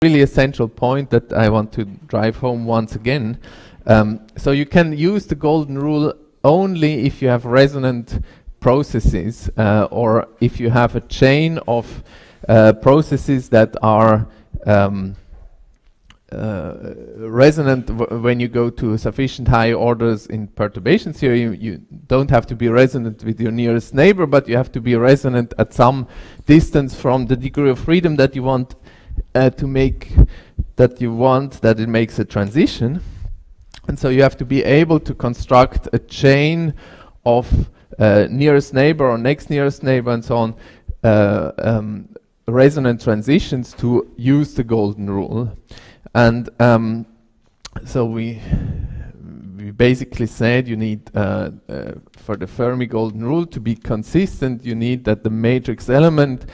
really a central point that I want to drive home once again. So you can use the golden rule only if you have resonant processes, or if you have a chain of processes that are resonant when you go to sufficient high orders in perturbation theory. You don't have to be resonant with your nearest neighbor, but you have to be resonant at some distance from the degree of freedom that you want to make, that it makes a transition. And so you have to be able to construct a chain of nearest neighbor or next nearest neighbor and so on, resonant transitions to use the golden rule. And so we basically said you need, for the Fermi golden rule to be consistent, you need that the matrix element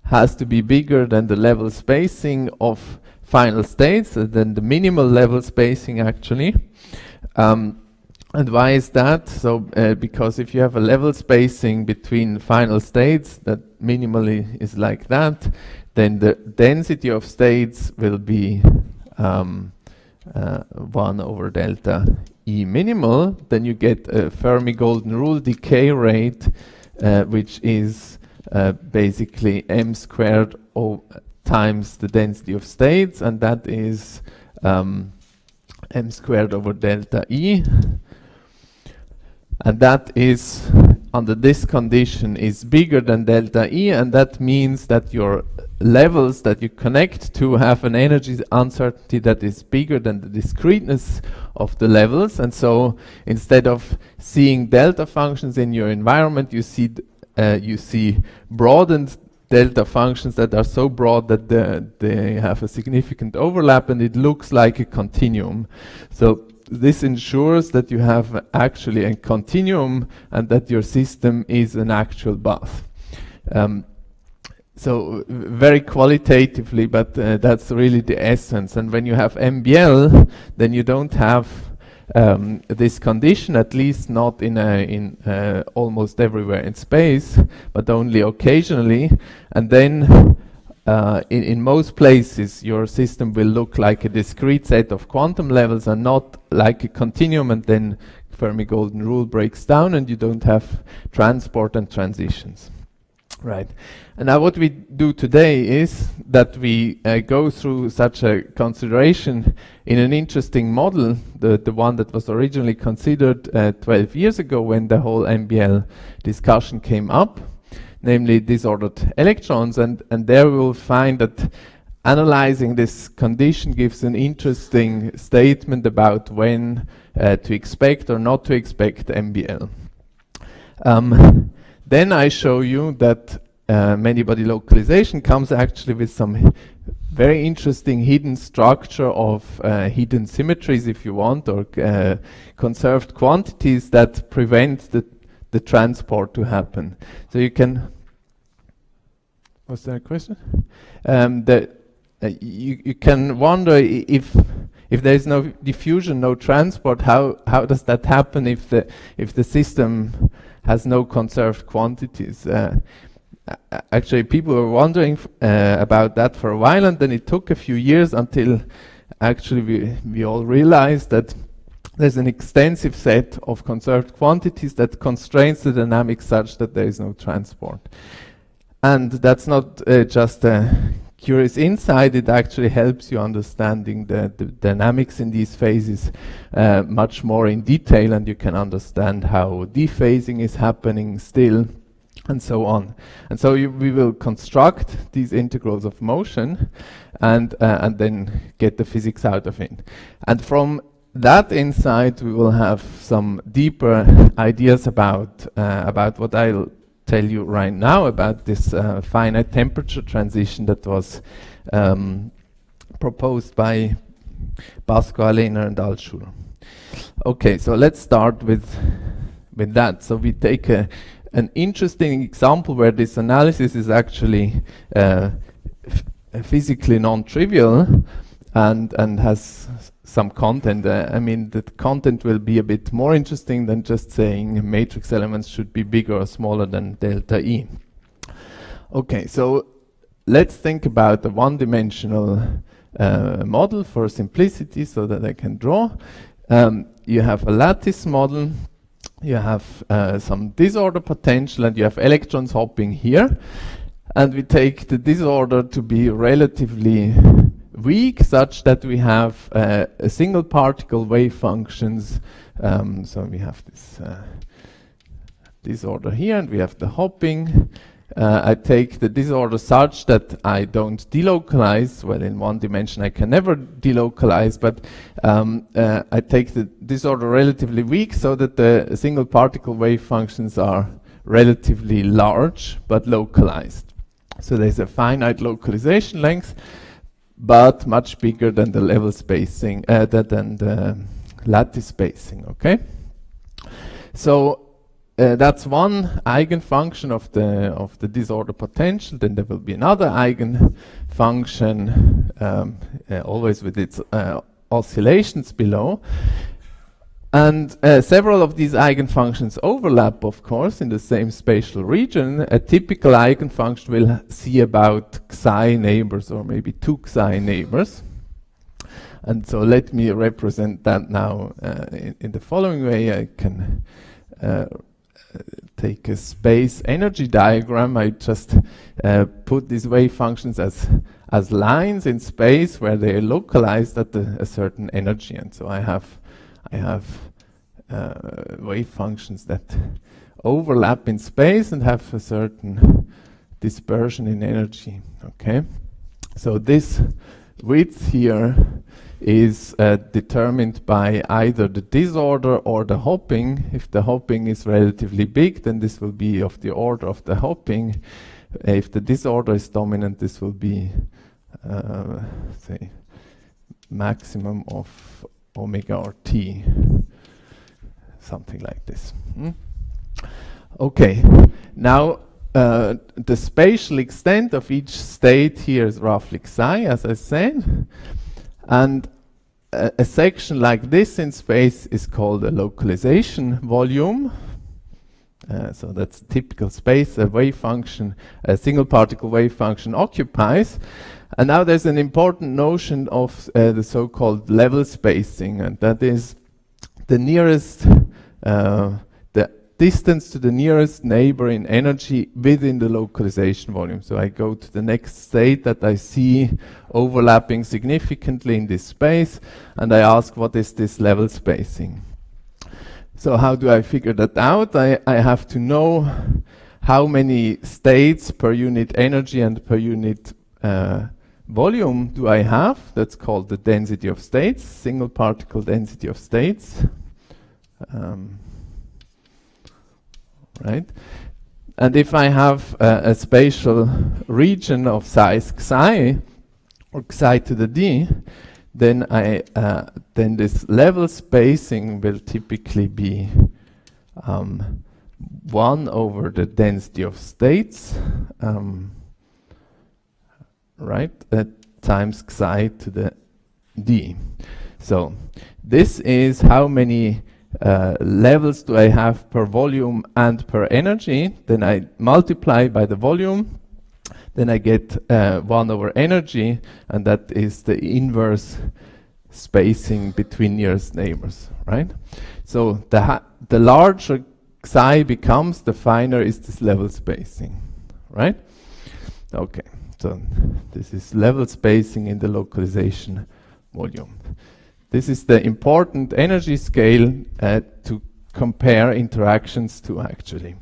has to be bigger than the level spacing of final states, than the minimal level spacing actually. And why is that? So because if you have a level spacing between final states that minimally is like that, then the density of states will be 1 over delta E minimal. Then you get a Fermi golden rule decay rate, which is basically m squared times the density of states, and that is m squared over delta E. And that is, under this condition, is bigger than delta E, and that means that your levels that you connect to have an energy uncertainty that is bigger than the discreteness of the levels. And so instead of seeing delta functions in your environment, you see broadened delta functions that are so broad that they have a significant overlap, and it looks like a continuum. So this ensures that you have actually a continuum and that your system is an actual bath. So very qualitatively, but that's really the essence. And when you have MBL, then you don't have this condition, at least not in almost everywhere in space, but only occasionally. And then in most places, your system will look like a discrete set of quantum levels and not like a continuum, and then Fermi golden rule breaks down and you don't have transport and transitions. Right. And now what we do today is that we go through such a consideration in an interesting model, the one that was originally considered 12 years ago when the whole MBL discussion came up, namely disordered electrons. And there we will find that analyzing this condition gives an interesting statement about when to expect or not to expect MBL. Then I show you that many-body localization comes actually with some very interesting hidden structure of hidden symmetries, if you want, or conserved quantities that prevent the transport to happen. So you can... Was there a question? You can wonder if there is no diffusion, no transport, how does that happen if the system has no conserved quantities? Actually, people were wondering about that for a while, and then it took a few years until actually we all realized that there's an extensive set of conserved quantities that constrains the dynamics such that there is no transport. And that's not just a curious insight, it actually helps you understanding the dynamics in these phases much more in detail, and you can understand how dephasing is happening still, and so on. And so we will construct these integrals of motion and then get the physics out of it. And from that insight we will have some deeper ideas about what I'll tell you right now about this finite temperature transition that was proposed by Pasquale and Altschul. Okay, so let's start with that. So we take an interesting example where this analysis is actually physically non-trivial and has some content. I mean, the content will be a bit more interesting than just saying matrix elements should be bigger or smaller than delta E. Okay, so let's think about a one-dimensional model for simplicity so that I can draw. You have a lattice model, you have some disorder potential, and you have electrons hopping here. And we take the disorder to be relatively weak, such that we have a single particle wave functions. So we have this disorder here, and we have the hopping. I take the disorder such that I don't delocalize. Well, in one dimension I can never delocalize, but I take the disorder relatively weak so that the single particle wave functions are relatively large but localized. So there's a finite localization length, but much bigger than the level spacing, than the lattice spacing, okay? So that's one eigenfunction of the disorder potential. Then there will be another eigenfunction, always with its oscillations below. And several of these eigenfunctions overlap, of course, in the same spatial region. A typical eigenfunction will see about psi neighbors, or maybe 2 psi neighbors. And so let me represent that now in the following way. I can take a space energy diagram. I just put these wave functions as lines in space where they are localized at a certain energy. And so I have wave functions that overlap in space and have a certain dispersion in energy. Okay, so this width here is determined by either the disorder or the hopping. If the hopping is relatively big, then this will be of the order of the hopping. If the disorder is dominant, this will be say maximum of omega RT, something like this. Okay, now the spatial extent of each state here is roughly psi, as I said. And a section like this in space is called a localization volume. So that's typical space a wave function, a single particle wave function occupies. And now there's an important notion of the so-called level spacing, and that is the nearest, the distance to the nearest neighbor in energy within the localization volume. So I go to the next state that I see overlapping significantly in this space, and I ask, what is this level spacing? So how do I figure that out? I have to know how many states per unit energy and per unit volume do I have. That's called the density of states, single particle density of states. Right? And if I have a spatial region of size xi, or xi to the d, then then this level spacing will typically be 1 over the density of states, right, times xi to the d. So this is how many levels do I have per volume and per energy. Then I multiply by the volume, then I get 1 over energy, and that is the inverse spacing between nearest neighbors, right? So the larger psi becomes, the finer is this level spacing, right? Okay, so this is level spacing in the localization volume. This is the important energy scale to compare interactions to, actually.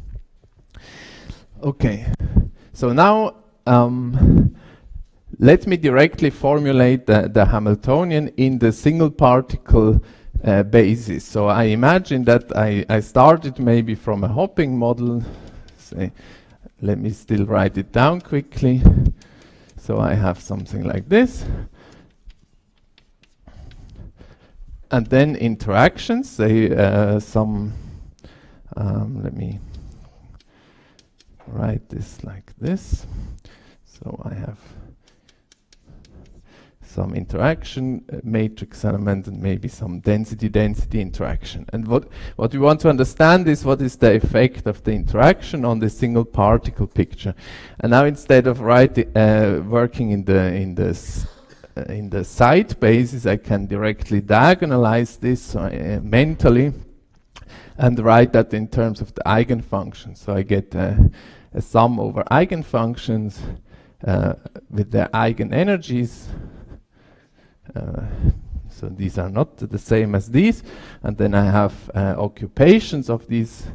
Okay, so now let me directly formulate the Hamiltonian in the single particle basis. So I imagine that I started maybe from a hopping model. Say, let me still write it down quickly. So I have something like this. And then interactions, say let me write this like this. So I have some interaction matrix element and maybe some density interaction. And what we want to understand is what is the effect of the interaction on the single particle picture. And now instead of working in the in the side basis, I can directly diagonalize this mentally and write that in terms of the eigenfunctions. So I get a sum over eigenfunctions with their eigenenergies. So these are not the same as these. And then I have occupations of these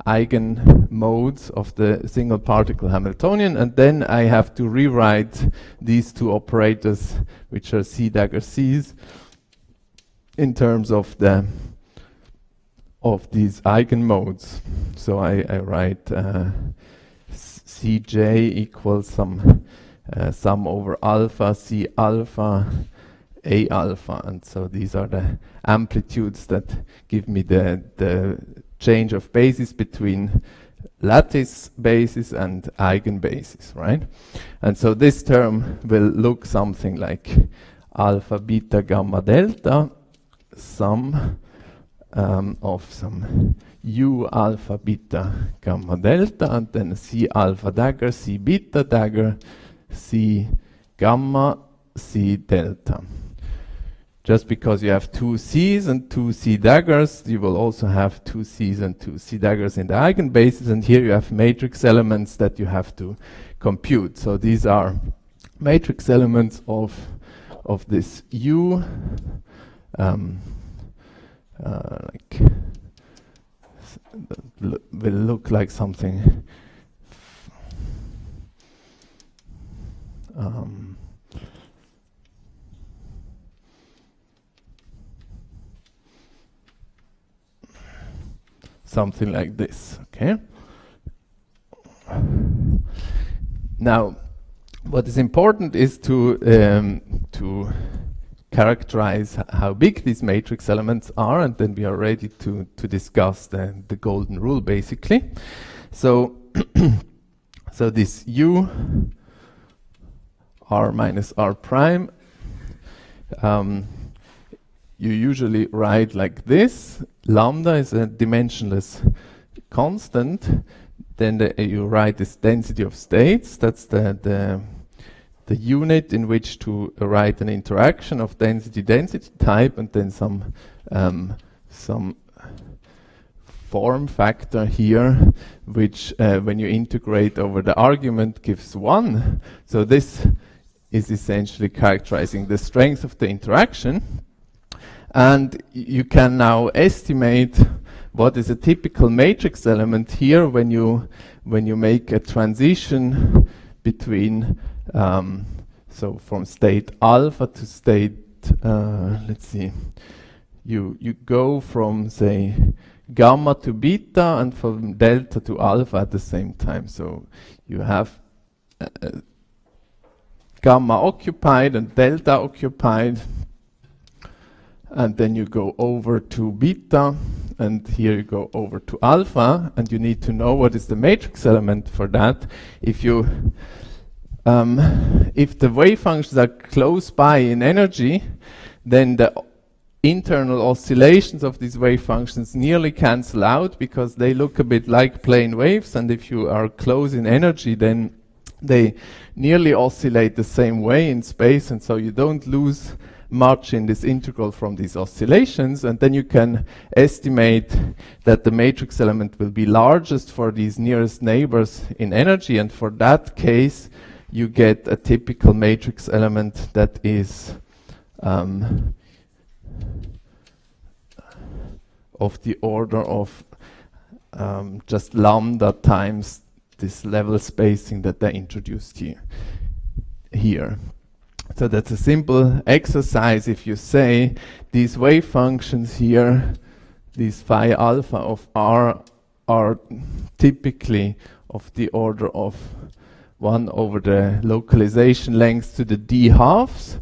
eigenmodes of the single particle Hamiltonian, and then I have to rewrite these two operators, which are C dagger C's, in terms of these eigenmodes. So I write Cj equals some sum over alpha C alpha A alpha, and so these are the amplitudes that give me the change of basis between lattice basis and eigenbasis, right? And so this term will look something like alpha beta gamma delta sum of some u alpha beta gamma delta, and then C alpha dagger, C beta dagger, C gamma, C delta. Just because you have two C's and two C daggers, you will also have two C's and two C daggers in the eigenbasis, and here you have matrix elements that you have to compute. So these are matrix elements of this U, like will look like something something like this, okay? Now, what is important is to characterize how big these matrix elements are, and then we are ready to discuss the golden rule, basically. So, so this U R minus R prime, you usually write like this. Lambda is a dimensionless constant. Then you write this density of states. That's the unit in which to write an interaction of density type, and then some form factor here, which when you integrate over the argument gives 1. So this is essentially characterizing the strength of the interaction. And you can now estimate what is a typical matrix element here when you make a transition between so from state alpha to state let's see, you go from, say, gamma to beta and from delta to alpha at the same time. So you have gamma occupied and delta occupied, and then you go over to beta, and here you go over to alpha, and you need to know what is the matrix element for that. If you if the wave functions are close by in energy, then the internal oscillations of these wave functions nearly cancel out, because they look a bit like plane waves, and if you are close in energy, then they nearly oscillate the same way in space, and so you don't lose much in this integral from these oscillations. And then you can estimate that the matrix element will be largest for these nearest neighbors in energy, and for that case you get a typical matrix element that is of the order of just lambda times this level spacing that I introduced here. So that's a simple exercise. If you say these wave functions here, these phi alpha of R, are typically of the order of 1 over the localization length to the d halves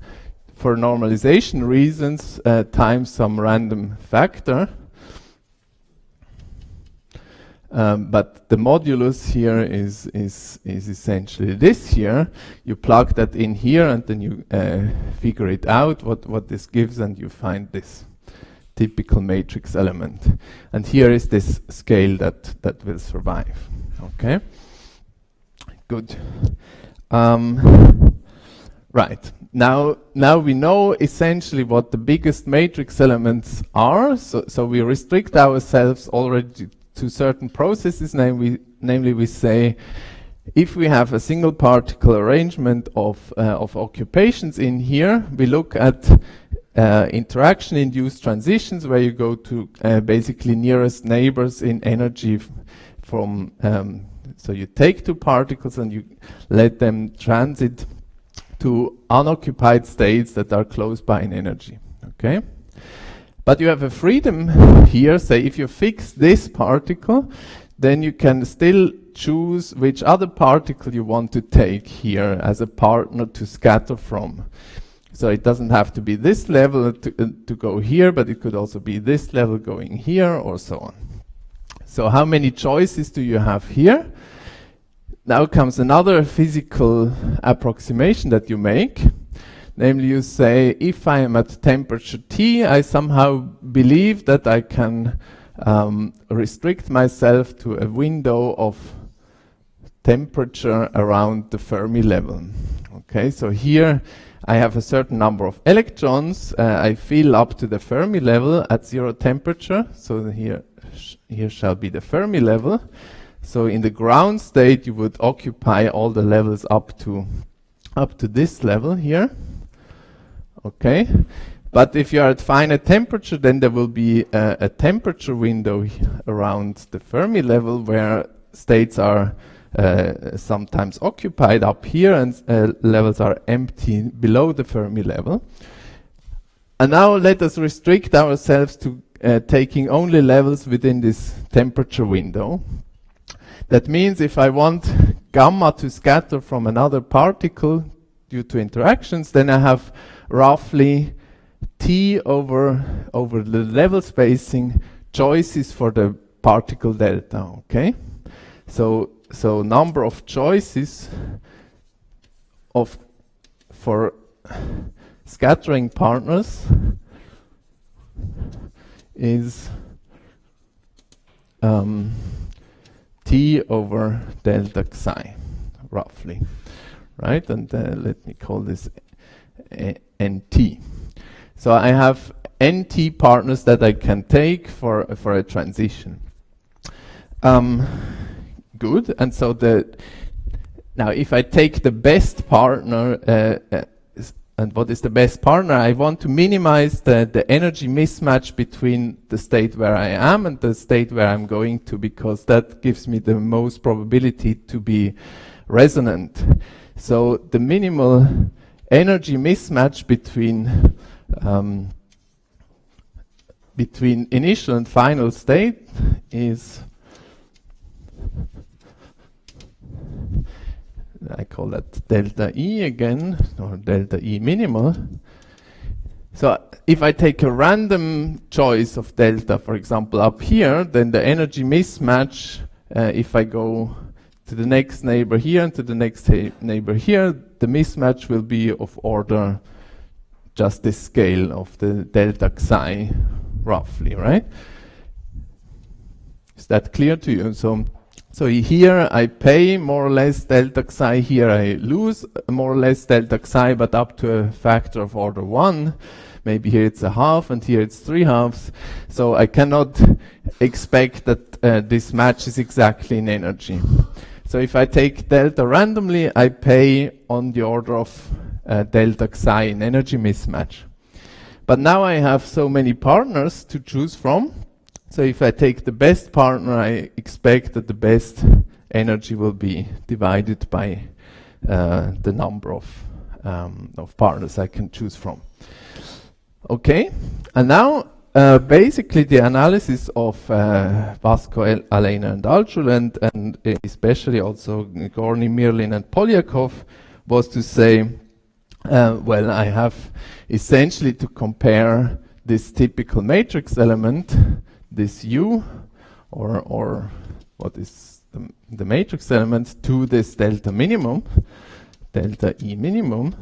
for normalization reasons times some random factor. But the modulus here is essentially this here. You plug that in here, and then you figure it out what this gives, and you find this typical matrix element. And here is this scale that will survive. Okay, good. Right. Now we know essentially what the biggest matrix elements are. So we restrict ourselves already to certain processes. Namely, we say if we have a single particle arrangement of occupations in here, we look at interaction-induced transitions, where you go to basically nearest neighbors in energy from. So you take two particles and you let them transit to unoccupied states that are close by in energy. Okay, but you have a freedom here. Say if you fix this particle, then you can still choose which other particle you want to take here as a partner to scatter from. So it doesn't have to be this level to go here, but it could also be this level going here, or so on. So how many choices do you have here? Now comes another physical approximation that you make. Namely, you say, if I am at temperature T, I somehow believe that I can restrict myself to a window of temperature around the Fermi level. Okay, so here I have a certain number of electrons. I fill up to the Fermi level at 0 temperature. So here shall be the Fermi level. So in the ground state, you would occupy all the levels up to this level here. Okay, but if you are at finite temperature, then there will be a temperature window around the Fermi level where states are sometimes occupied up here and levels are empty below the Fermi level. And now let us restrict ourselves to taking only levels within this temperature window. That means if I want gamma to scatter from another particle due to interactions, then I have roughly T over the level spacing choices for the particle delta. Okay, so number of choices for scattering partners is T over delta psi, roughly, right? And let me call this NT. So I have NT partners that I can take for a transition. Good. And so now if I take the best partner, and what is the best partner? I want to minimize the energy mismatch between the state where I am and the state where I'm going to, because that gives me the most probability to be resonant. So the minimal energy mismatch between initial and final state is, I call that delta E again, or delta E minimal. So if I take a random choice of delta, for example, up here, then the energy mismatch, if I go to the next neighbor here and to the next neighbor here, the mismatch will be of order just this scale of the delta psi, roughly, right? Is that clear to you? So here I pay more or less delta psi, here I lose more or less delta psi, but up to a factor of order 1. Maybe here it's a half and here it's 3/2. So I cannot expect that this matches exactly in energy. So if I take delta randomly, I pay on the order of delta psi in energy mismatch. But now I have so many partners to choose from. So if I take the best partner, I expect that the best energy will be divided by the number of partners I can choose from. Okay, and now basically the analysis of Pasquale, Alena and Altschuler and especially also Gorny, Mirlin and Polyakov was to say, well, I have essentially to compare this typical matrix element, this U, or what is the matrix element, to this delta minimum, delta E minimum,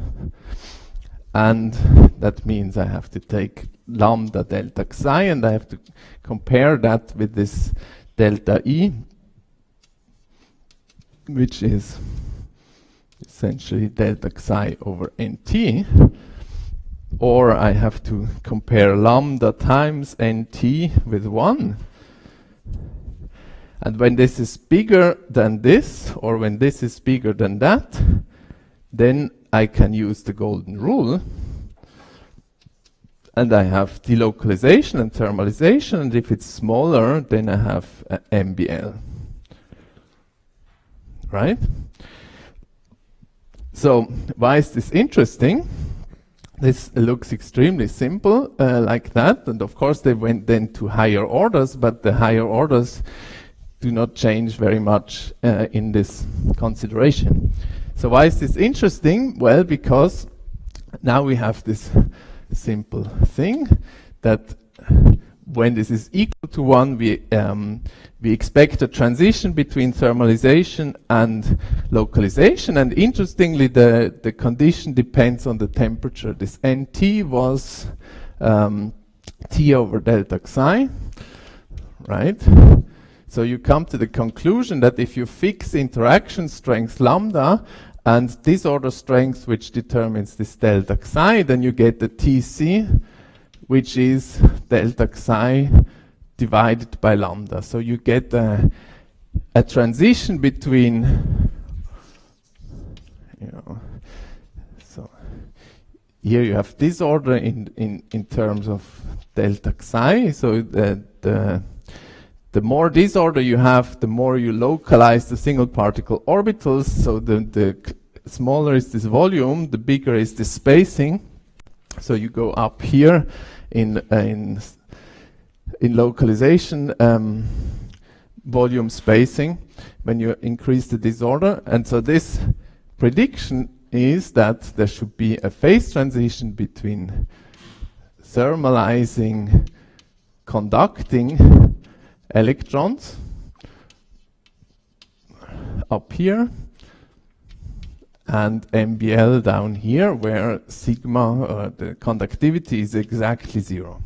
and that means I have to take lambda delta psi and I have to compare that with this delta E, which is this essentially delta xi over nt, or I have to compare lambda times nt with 1. And when this is bigger than this, or when this is bigger than that, then I can use the golden rule. And I have delocalization and thermalization, and if it's smaller, then I have MBL. Right? So, why is this interesting? This looks extremely simple like that, and of course they went then to higher orders, but the higher orders do not change very much in this consideration. So why is this interesting? Well, because now we have this simple thing that when this is equal to 1, we expect a transition between thermalization and localization, and interestingly the condition depends on the temperature. This Nt was T over delta xi, right? So you come to the conclusion that if you fix interaction strength lambda and disorder strength which determines this delta xi, then you get the Tc, which is delta xi divided by lambda. So you get a transition between, so here you have disorder in terms of delta xi. So the more disorder you have, the more you localize the single particle orbitals. So the smaller is this volume, the bigger is the spacing. So you go up here in localization volume spacing when you increase the disorder. And so this prediction is that there should be a phase transition between thermalizing conducting electrons up here and MBL down here, where sigma, the conductivity, is exactly 0.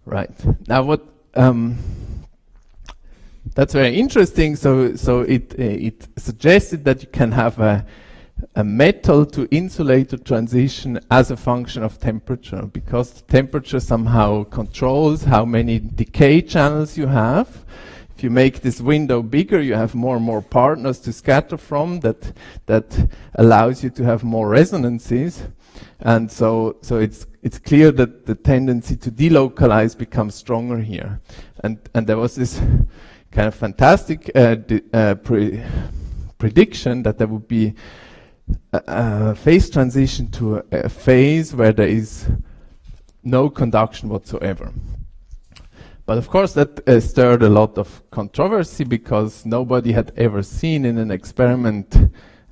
Right. Now what that's very interesting. So it suggested that you can have a metal to insulator transition as a function of temperature, because temperature somehow controls how many decay channels you have. If you make this window bigger, you have more and more partners to scatter from. That allows you to have more resonances, and so it's clear that the tendency to delocalize becomes stronger here. And there was this kind of fantastic prediction that there would be a phase transition to a phase where there is no conduction whatsoever. But of course that stirred a lot of controversy, because nobody had ever seen in an experiment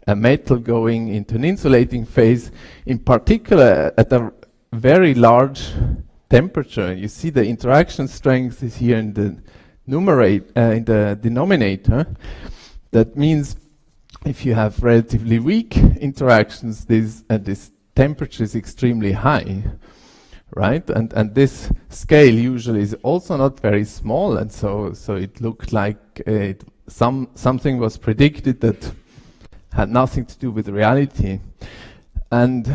a metal going into an insulating phase, in particular at a very large temperature. You see the interaction strength is here in the in the denominator. That means if you have relatively weak interactions, this temperature is extremely high, right? And this scale usually is also not very small, and so it looked like something was predicted that had nothing to do with reality. And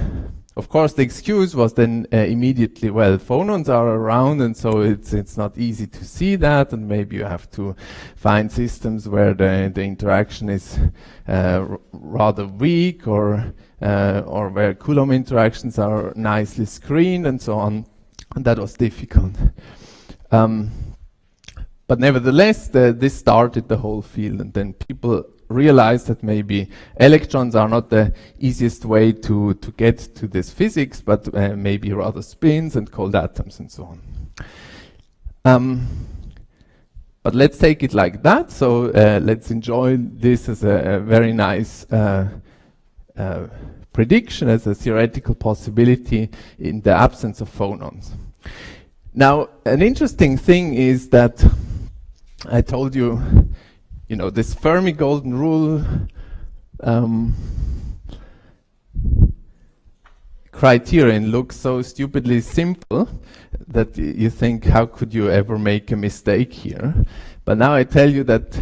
of course the excuse was then immediately, well, phonons are around, and so it's not easy to see that, and maybe you have to find systems where the interaction is rather weak, or where Coulomb interactions are nicely screened, and so on. And that was difficult. But nevertheless, this started the whole field, and then people realized that maybe electrons are not the easiest way to get to this physics, but maybe rather spins and cold atoms and so on. But let's take it like that. So let's enjoy this as a very nice prediction, as a theoretical possibility in the absence of phonons. Now, an interesting thing is that I told you, this Fermi golden rule criterion looks so stupidly simple that you think, how could you ever make a mistake here? But now I tell you that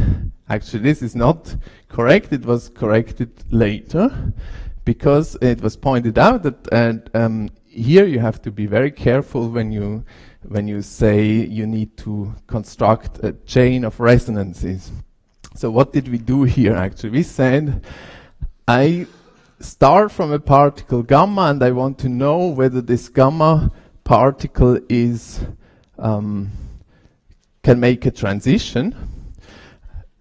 actually this is not correct. It was corrected later because it was pointed out that here you have to be very careful when you say you need to construct a chain of resonances. So what did we do here actually? We said I start from a particle gamma and I want to know whether this gamma particle is can make a transition.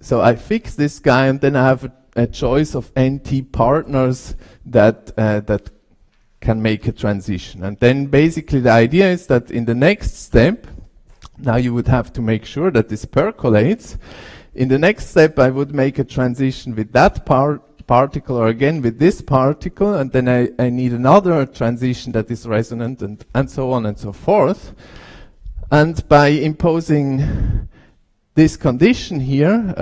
So I fix this guy and then I have a choice of NT partners that can make a transition. And then basically the idea is that in the next step, now you would have to make sure that this percolates. In the next step I would make a transition with that particle or again with this particle, and then I need another transition that is resonant and so on and so forth. And by imposing this condition here,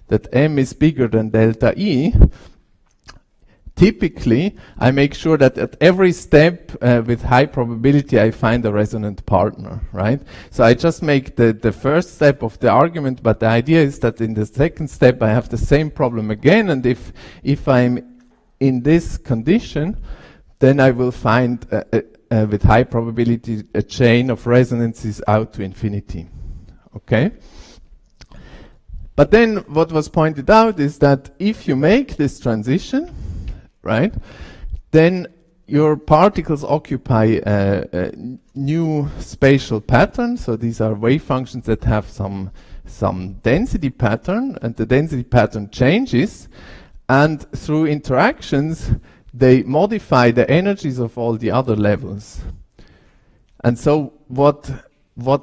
that m is bigger than delta E, typically I make sure that at every step with high probability I find a resonant partner, right? So I just make the first step of the argument, but the idea is that in the second step I have the same problem again, and if I'm in this condition, then I will find with high probability a chain of resonances out to infinity. Okay? But then what was pointed out is that if you make this transition, right, then your particles occupy a new spatial pattern. So these are wave functions that have some density pattern, and the density pattern changes, and through interactions they modify the energies of all the other levels. And so what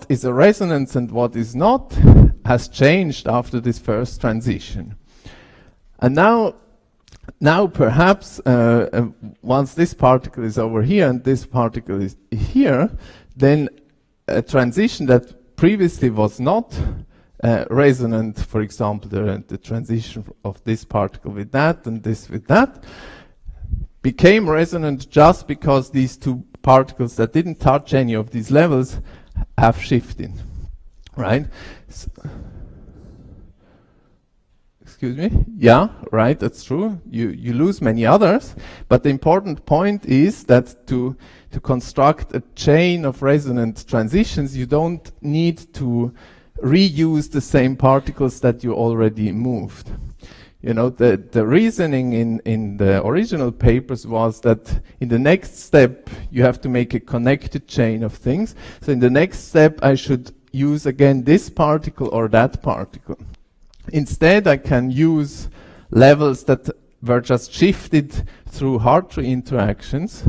is a resonance and what is not has changed after this first transition. And now perhaps once this particle is over here and this particle is here, then a transition that previously was not resonant, for example the transition of this particle with that and this with that, became resonant just because these two particles that didn't touch any of these levels have shifted, right? Excuse me? Yeah, right, that's true. You lose many others, but the important point is that to construct a chain of resonant transitions, you don't need to reuse the same particles that you already moved. You know, the reasoning in the original papers was that in the next step you have to make a connected chain of things. So in the next step I should use again this particle or that particle. Instead I can use levels that were just shifted through Arcetri interactions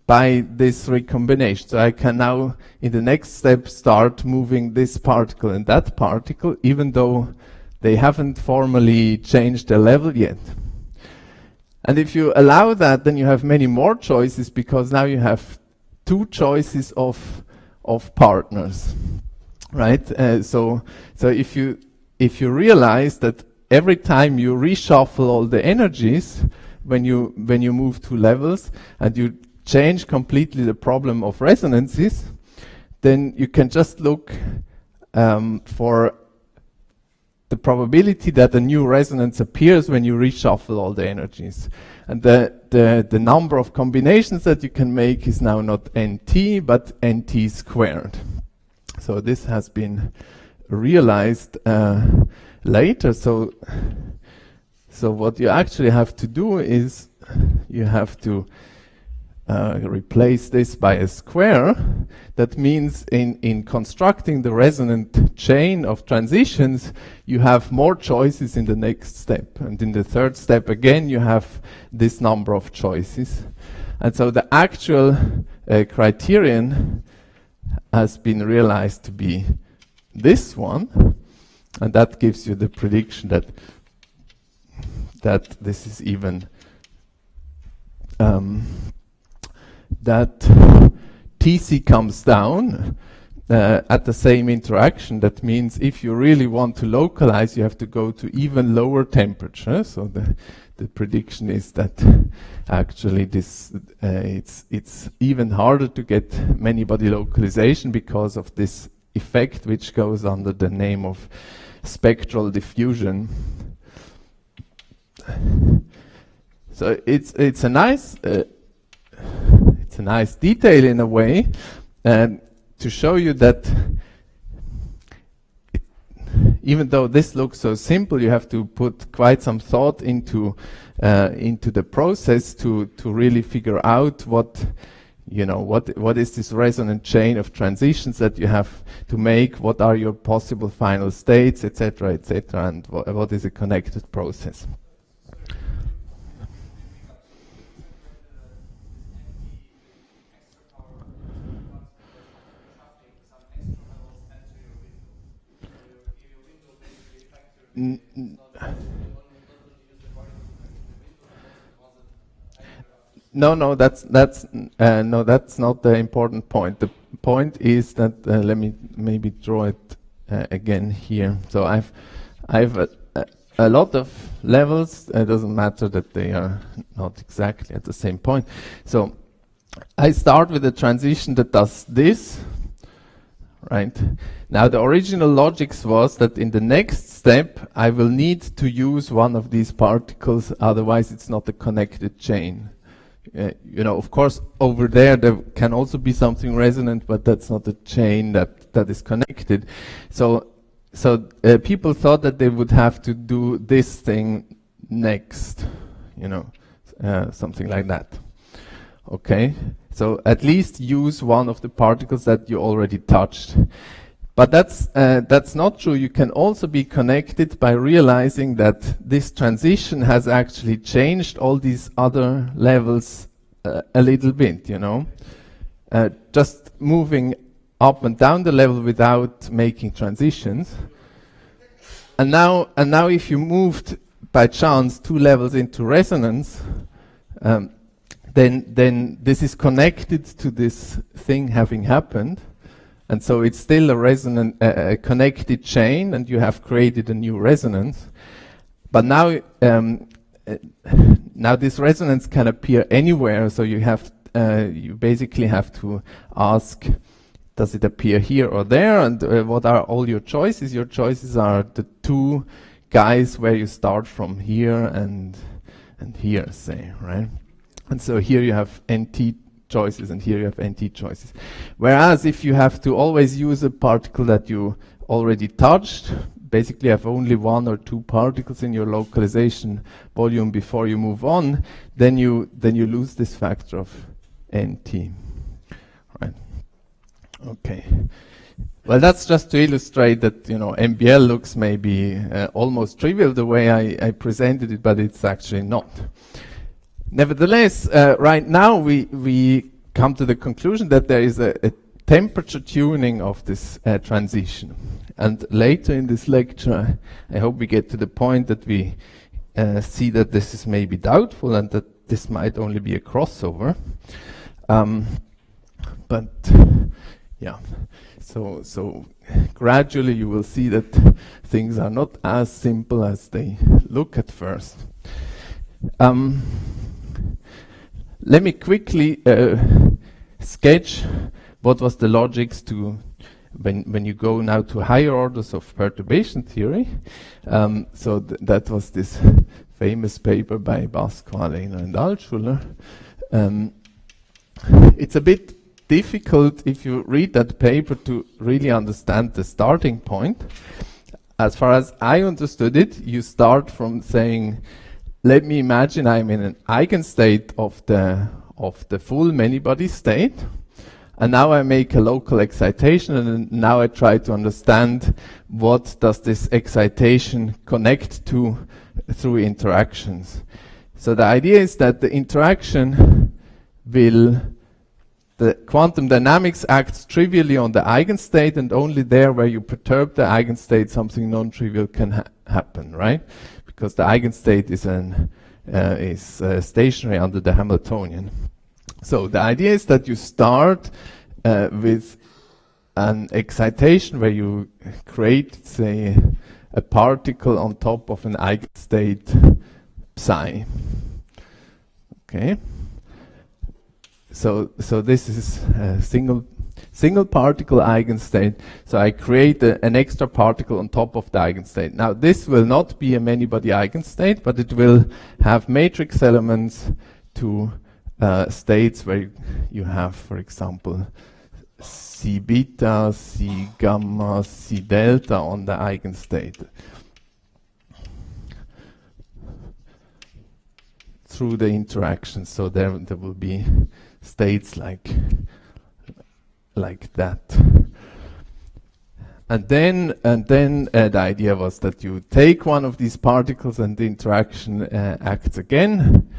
by this recombination. So I can now in the next step start moving this particle and that particle, even though they haven't formally changed their level yet. And if you allow that, then you have many more choices, because now you have two choices of partners, right? So if you realize that every time you reshuffle all the energies when you move two levels and you change completely the problem of resonances, then you can just look for the probability that a new resonance appears when you reshuffle all the energies. And the number of combinations that you can make is now not NT, but NT squared. So this has been realized later. So what you actually have to do is you have to replace this by a square. That means in constructing the resonant chain of transitions, you have more choices in the next step. And in the third step, again, you have this number of choices. And so the actual criterion has been realized to be this one. And that gives you the prediction that this is even that Tc comes down at the same interaction. That means if you really want to localize, you have to go to even lower temperature. So the prediction is that actually this it's even harder to get many body localization because of this effect which goes under the name of spectral diffusion. So it's a nice detail in a way, to show you that even though this looks so simple, you have to put quite some thought into the process to really figure out what is this resonant chain of transitions that you have to make, what are your possible final states, etc., and what is a connected process. No, that's not the important point. The point is that let me maybe draw it again here. So I've a lot of levels. It doesn't matter that they are not exactly at the same point. So I start with a transition that does this. Right. Now the original logics was that in the next step I will need to use one of these particles, otherwise it's not a connected chain. Of course over there can also be something resonant, but that's not a chain that is connected. So people thought that they would have to do this thing next, something like that. Okay, so at least use one of the particles that you already touched. But that's not true. You can also be connected by realizing that this transition has actually changed all these other levels a little bit, just moving up and down the level without making transitions. And now if you moved by chance 2 levels into resonance, then this is connected to this thing having happened, and so it's still a resonant, a connected chain, and you have created a new resonance. But now, now this resonance can appear anywhere. So you basically have to ask, does it appear here or there? And what are all your choices? Your choices are the 2 guys where you start from here and here, say, right? And so here you have NT choices and here you have NT choices. Whereas if you have to always use a particle that you already touched, basically have only 1 or 2 particles in your localization volume before you move on, then you lose this factor of NT. Right. Okay. Well, that's just to illustrate that, MBL looks maybe almost trivial the way I presented it, but it's actually not. Nevertheless, right now we come to the conclusion that there is a temperature tuning of this transition. And later in this lecture, I hope we get to the point that we see that this is maybe doubtful and that this might only be a crossover. But yeah, so gradually you will see that things are not as simple as they look at first. Let me quickly sketch what was the logics to when you go now to higher orders of perturbation theory. So that was this famous paper by Pasquale and Altschuler. It's a bit difficult if you read that paper to really understand the starting point. As far as I understood it, you start from saying, let me imagine I'm in an eigenstate of the full many-body state, and now I make a local excitation, and now I try to understand what does this excitation connect to through interactions. So the idea is that the interaction the quantum dynamics acts trivially on the eigenstate, and only there where you perturb the eigenstate something non-trivial can happen, right? Because the eigenstate is stationary under the Hamiltonian. So the idea is that you start with an excitation where you create, say, a particle on top of an eigenstate psi. Okay. So this is a single single particle eigenstate, so I create an extra particle on top of the eigenstate. Now this will not be a many-body eigenstate, but it will have matrix elements to states where you have, for example, C beta, C gamma, C delta on the eigenstate through the interaction. So there will be states like that. And then the idea was that you take one of these particles and the interaction acts again.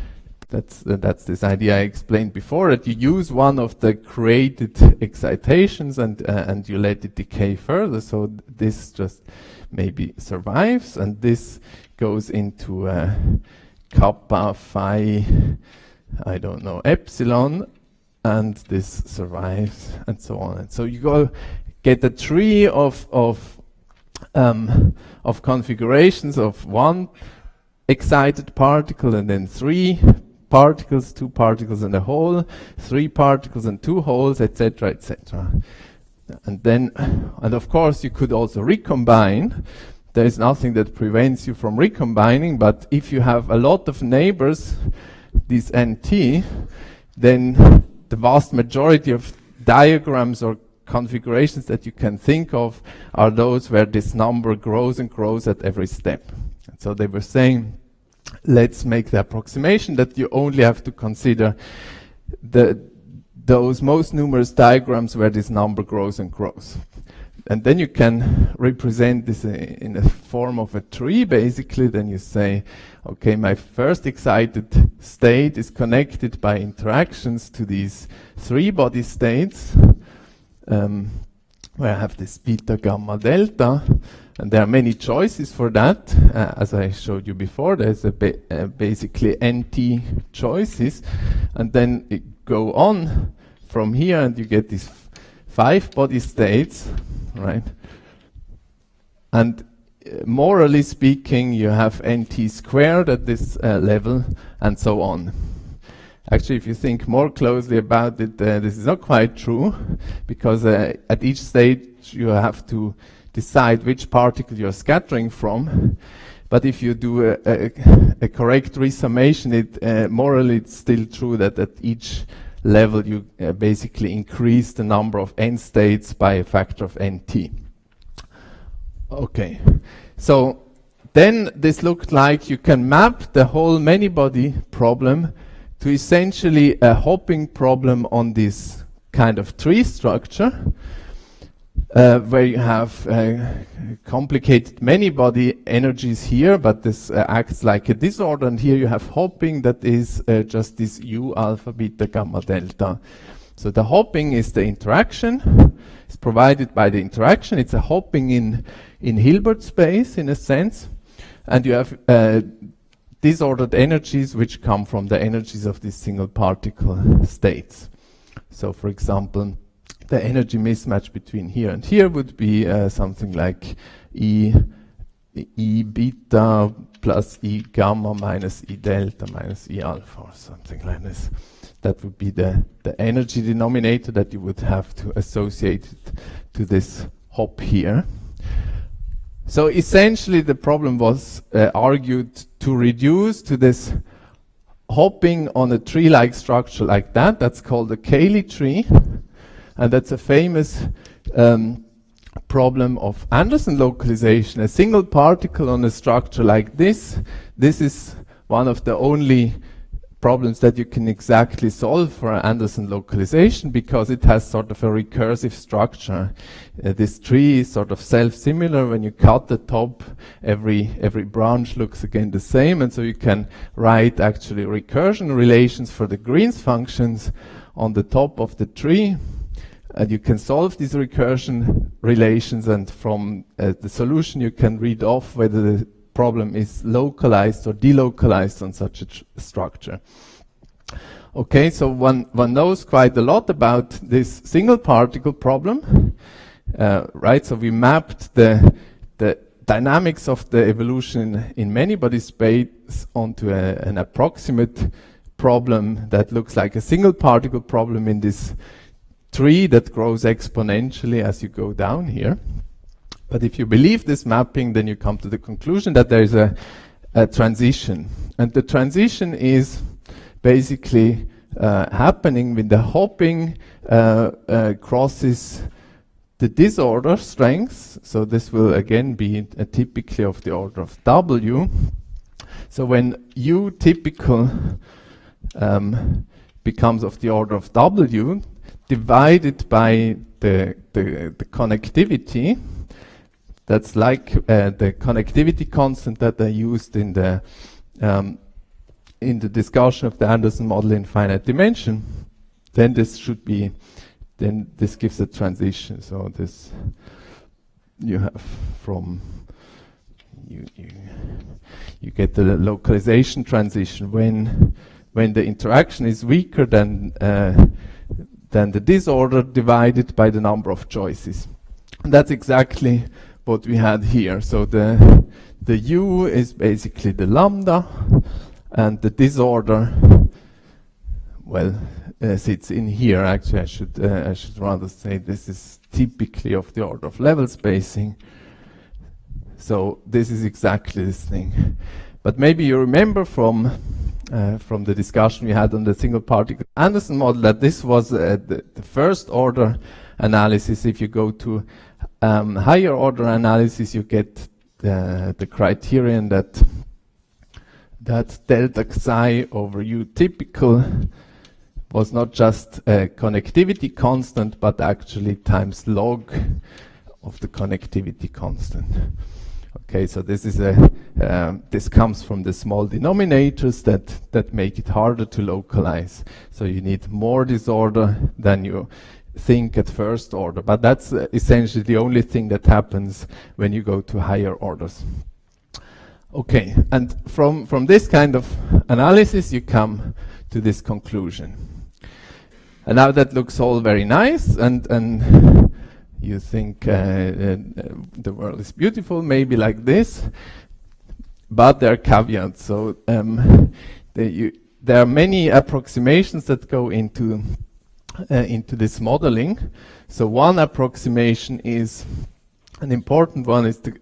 That's this idea I explained before, that you use one of the created excitations and you let it decay further. So this just maybe survives, and this goes into kappa, phi, I don't know, epsilon, and this survives, and so on. And so you go get a tree of configurations of one excited particle, and then 3 particles, 2 particles and a hole, 3 particles and 2 holes, etc., etc. And of course you could also recombine. There is nothing that prevents you from recombining, but if you have a lot of neighbors, this NT, then the vast majority of diagrams or configurations that you can think of are those where this number grows and grows at every step. And so they were saying, let's make the approximation that you only have to consider those most numerous diagrams where this number grows and grows. And then you can represent this in the form of a tree, basically. Then you say, okay, my first excited state is connected by interactions to these 3 body states, where I have this beta, gamma, delta. And there are many choices for that. As I showed you before, there's basically NT choices. And then it go on from here, and you get these 5 body states, right? And morally speaking, you have NT squared at this level, and so on. Actually, if you think more closely about it, this is not quite true, because at each stage you have to decide which particle you're scattering from. But if you do a correct resummation, morally it's still true that at each level you basically increase the number of n states by a factor of nt. Okay, so then this looked like you can map the whole many-body problem to essentially a hopping problem on this kind of tree structure, where you have complicated many-body energies here, but this acts like a disorder, and here you have hopping that is just this U alpha beta gamma delta. So the hopping is the interaction, it's provided by the interaction, it's a hopping in Hilbert space in a sense, and you have disordered energies which come from the energies of these single particle states. So for example, the energy mismatch between here and here would be something like E beta plus E gamma minus E delta minus E alpha, or something like this. That would be the energy denominator that you would have to associate it to this hop here. So essentially the problem was argued to reduce to this hopping on a tree-like structure like that. That's called a Cayley tree. And that's a famous problem of Anderson localization. A single particle on a structure like this. This is one of the only problems that you can exactly solve for Anderson localization, because it has sort of a recursive structure. This tree is sort of self-similar. When you cut the top, every branch looks again the same, and so you can write actually recursion relations for the Green's functions on the top of the tree. And you can solve these recursion relations, and from the solution you can read off whether the problem is localized or delocalized on such a structure. Okay, so one knows quite a lot about this single particle problem, right? So we mapped the dynamics of the evolution in many-body space onto an approximate problem that looks like a single particle problem in this tree that grows exponentially as you go down here. But if you believe this mapping, then you come to the conclusion that there is a transition. And the transition is basically happening when the hopping crosses the disorder strength. So this will again be typically of the order of W. So when U typical becomes of the order of W, divided by the connectivity, that's like the connectivity constant that I used in the discussion of the Anderson model in finite dimension, then this should be, then this gives a transition. So this you have from you get the localization transition when the interaction is weaker than the disorder divided by the number of choices. And that's exactly what we had here. So the U is basically the lambda, and the disorder, well, sits in here. Actually, I should rather say this is typically of the order of level spacing. So this is exactly this thing. But maybe you remember from the discussion we had on the single particle Anderson model that this was the first order analysis. If you go to higher order analysis, you get the criterion that delta psi over U typical was not just a connectivity constant, but actually times log of the connectivity constant. Okay, so this is this comes from the small denominators that make it harder to localize. So you need more disorder than you think at first order, but that's essentially the only thing that happens when you go to higher orders. Okay, and from this kind of analysis you come to this conclusion. And now that looks all very nice, and you think the world is beautiful, maybe like this, but there are caveats. So there are many approximations that go into this modeling. So one approximation is, an important one is the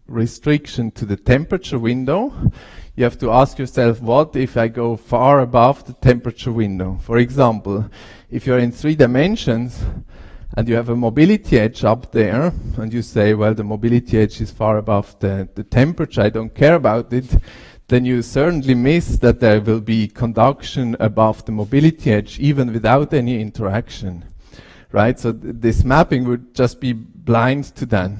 restriction to the temperature window. You have to ask yourself, what if I go far above the temperature window? For example, if you're in 3 dimensions and you have a mobility edge up there, and you say, well, the mobility edge is far above the temperature, I don't care about it, then you certainly miss that there will be conduction above the mobility edge, even without any interaction, right? So this mapping would just be blind to that.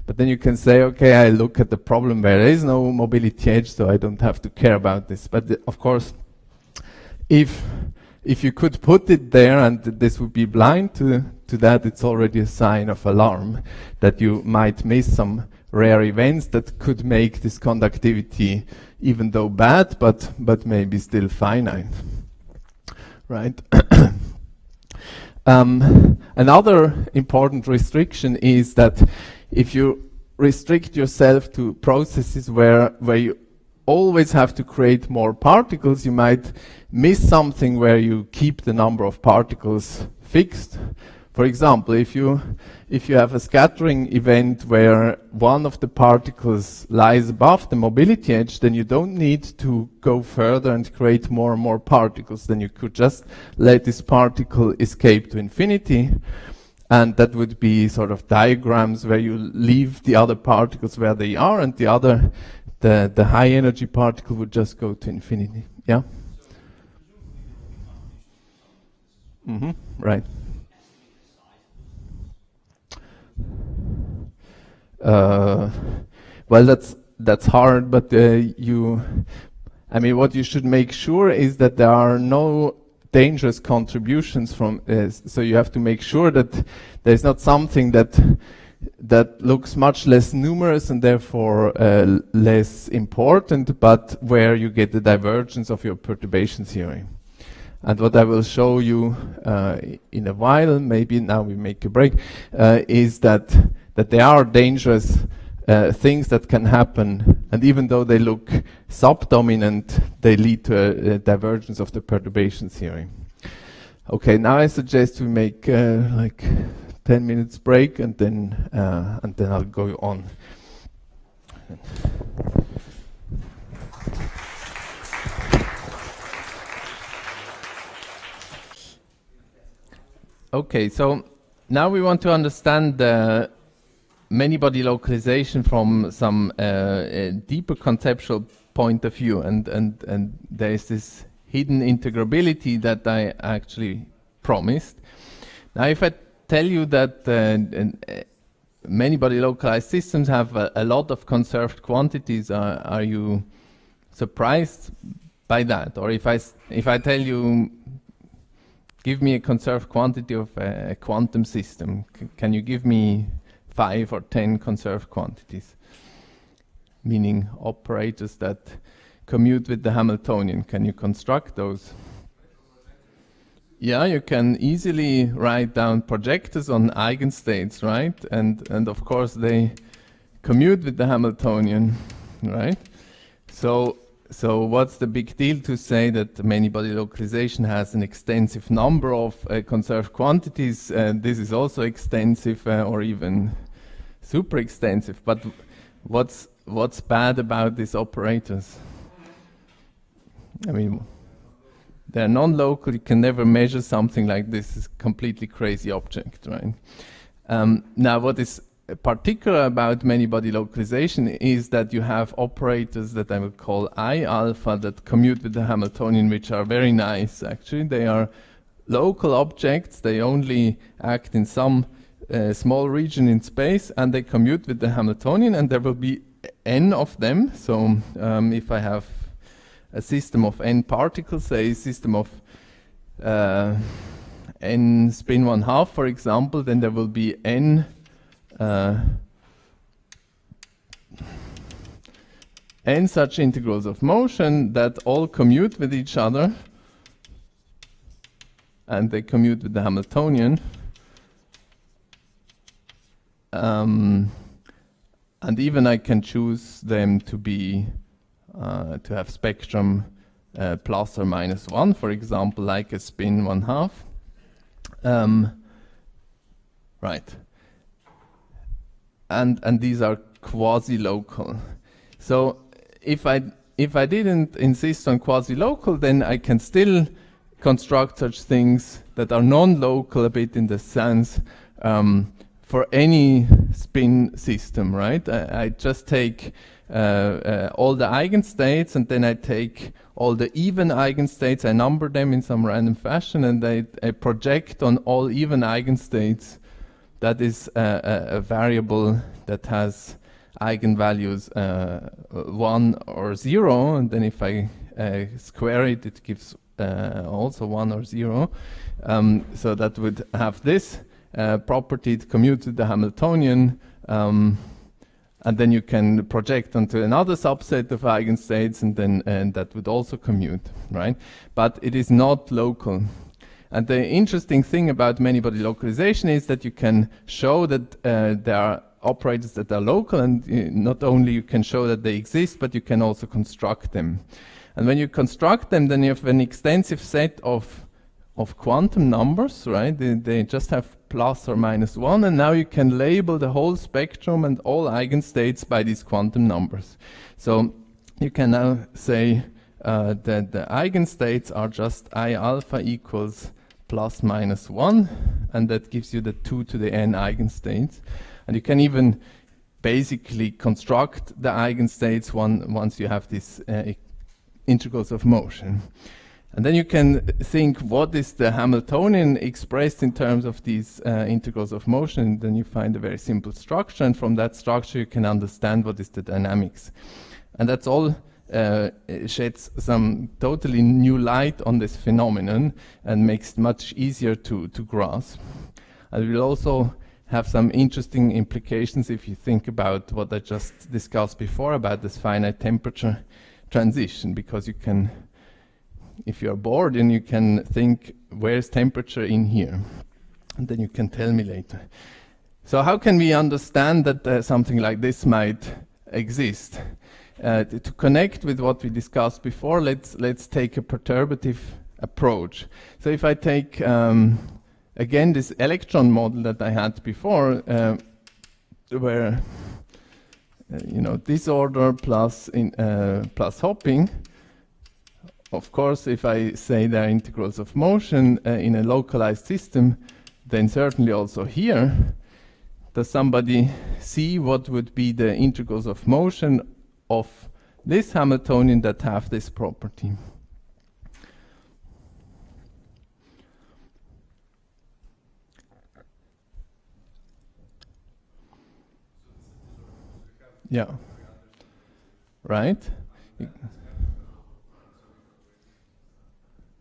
But then you can say, okay, I look at the problem where there is no mobility edge, so I don't have to care about this. But of course, if you could put it there and this would be blind to that, it's already a sign of alarm that you might miss some rare events that could make this conductivity, even though bad, but maybe still finite, right? Another important restriction is that if you restrict yourself to processes where you always have to create more particles, you might miss something where you keep the number of particles fixed. For example, if you have a scattering event where one of the particles lies above the mobility edge, then you don't need to go further and create more and more particles. Then you could just let this particle escape to infinity, and that would be sort of diagrams where you leave the other particles where they are, and the high energy particle would just go to infinity. Yeah? Mm-hmm. Right. Well, that's hard, but I mean, what you should make sure is that there are no dangerous contributions from. So you have to make sure that there's not something that looks much less numerous and therefore less important, but where you get the divergence of your perturbation theory. And what I will show you in a while, maybe now we make a break, is that there are dangerous things that can happen, and even though they look subdominant, they lead to a divergence of the perturbation theory. Okay, now I suggest we make like 10 minutes break, and then I'll go on. Okay, so now we want to understand the many-body localization from some deeper conceptual point of view, and there is this hidden integrability that I actually promised. Now, if I tell you that many-body localized systems have a lot of conserved quantities, are you surprised by that? Or if I tell you, give me a conserved quantity of a quantum system, can you give me 5 or 10 conserved quantities? Meaning operators that commute with the Hamiltonian. Can you construct those? Yeah, you can easily write down projectors on eigenstates, right? And of course they commute with the Hamiltonian, right? So what's the big deal to say that the many-body localization has an extensive number of conserved quantities? This is also extensive or even super extensive. But what's bad about these operators? I mean, they're non-local. You can never measure something like this. It's a completely crazy object, right? Now, what is particular about many-body localization is that you have operators that I would call I alpha that commute with the Hamiltonian, which are very nice, actually. They are local objects. They only act in some small region in space, and they commute with the Hamiltonian, and there will be n of them. So if I have a system of n particles, say a system of n spin 1/2, for example, then there will be n such integrals of motion that all commute with each other, and they commute with the Hamiltonian. And even I can choose them to be to have spectrum plus or minus 1, for example, like a spin 1/2. Right. And these are quasi-local. So if I didn't insist on quasi-local, then I can still construct such things that are non-local a bit in the sense for any spin system, right? I just take all the eigenstates, and then I take all the even eigenstates, I number them in some random fashion, and I project on all even eigenstates. That is a variable that has eigenvalues 1 or 0, and then if I square it, it gives also 1 or 0. So that would have this property to commute to the Hamiltonian, and then you can project onto another subset of eigenstates, and that would also commute, right? But it is not local. And the interesting thing about many-body localization is that you can show that there are operators that are local, and not only you can show that they exist, but you can also construct them. And when you construct them, then you have an extensive set of quantum numbers, right? They just have plus or minus 1, and now you can label the whole spectrum and all eigenstates by these quantum numbers. So you can now say that the eigenstates are just I alpha equals plus minus 1, and that gives you the 2 to the n eigenstates. And you can even basically construct the eigenstates once you have these integrals of motion. And then you can think, what is the Hamiltonian expressed in terms of these integrals of motion? And then you find a very simple structure, and from that structure you can understand what is the dynamics. And that's all sheds some totally new light on this phenomenon and makes it much easier to grasp. And we'll also have some interesting implications if you think about what I just discussed before about this finite temperature transition, because you can, if you're bored, then you can think, where's temperature in here? And then you can tell me later. So how can we understand that something like this might exist? To connect with what we discussed before, let's take a perturbative approach. So if I take again this electron model that I had before, where you know, disorder plus plus hopping. Of course, if I say there are integrals of motion in a localized system, then certainly also here, does somebody see what would be the integrals of motion of this Hamiltonian that have this property? Yeah. Right?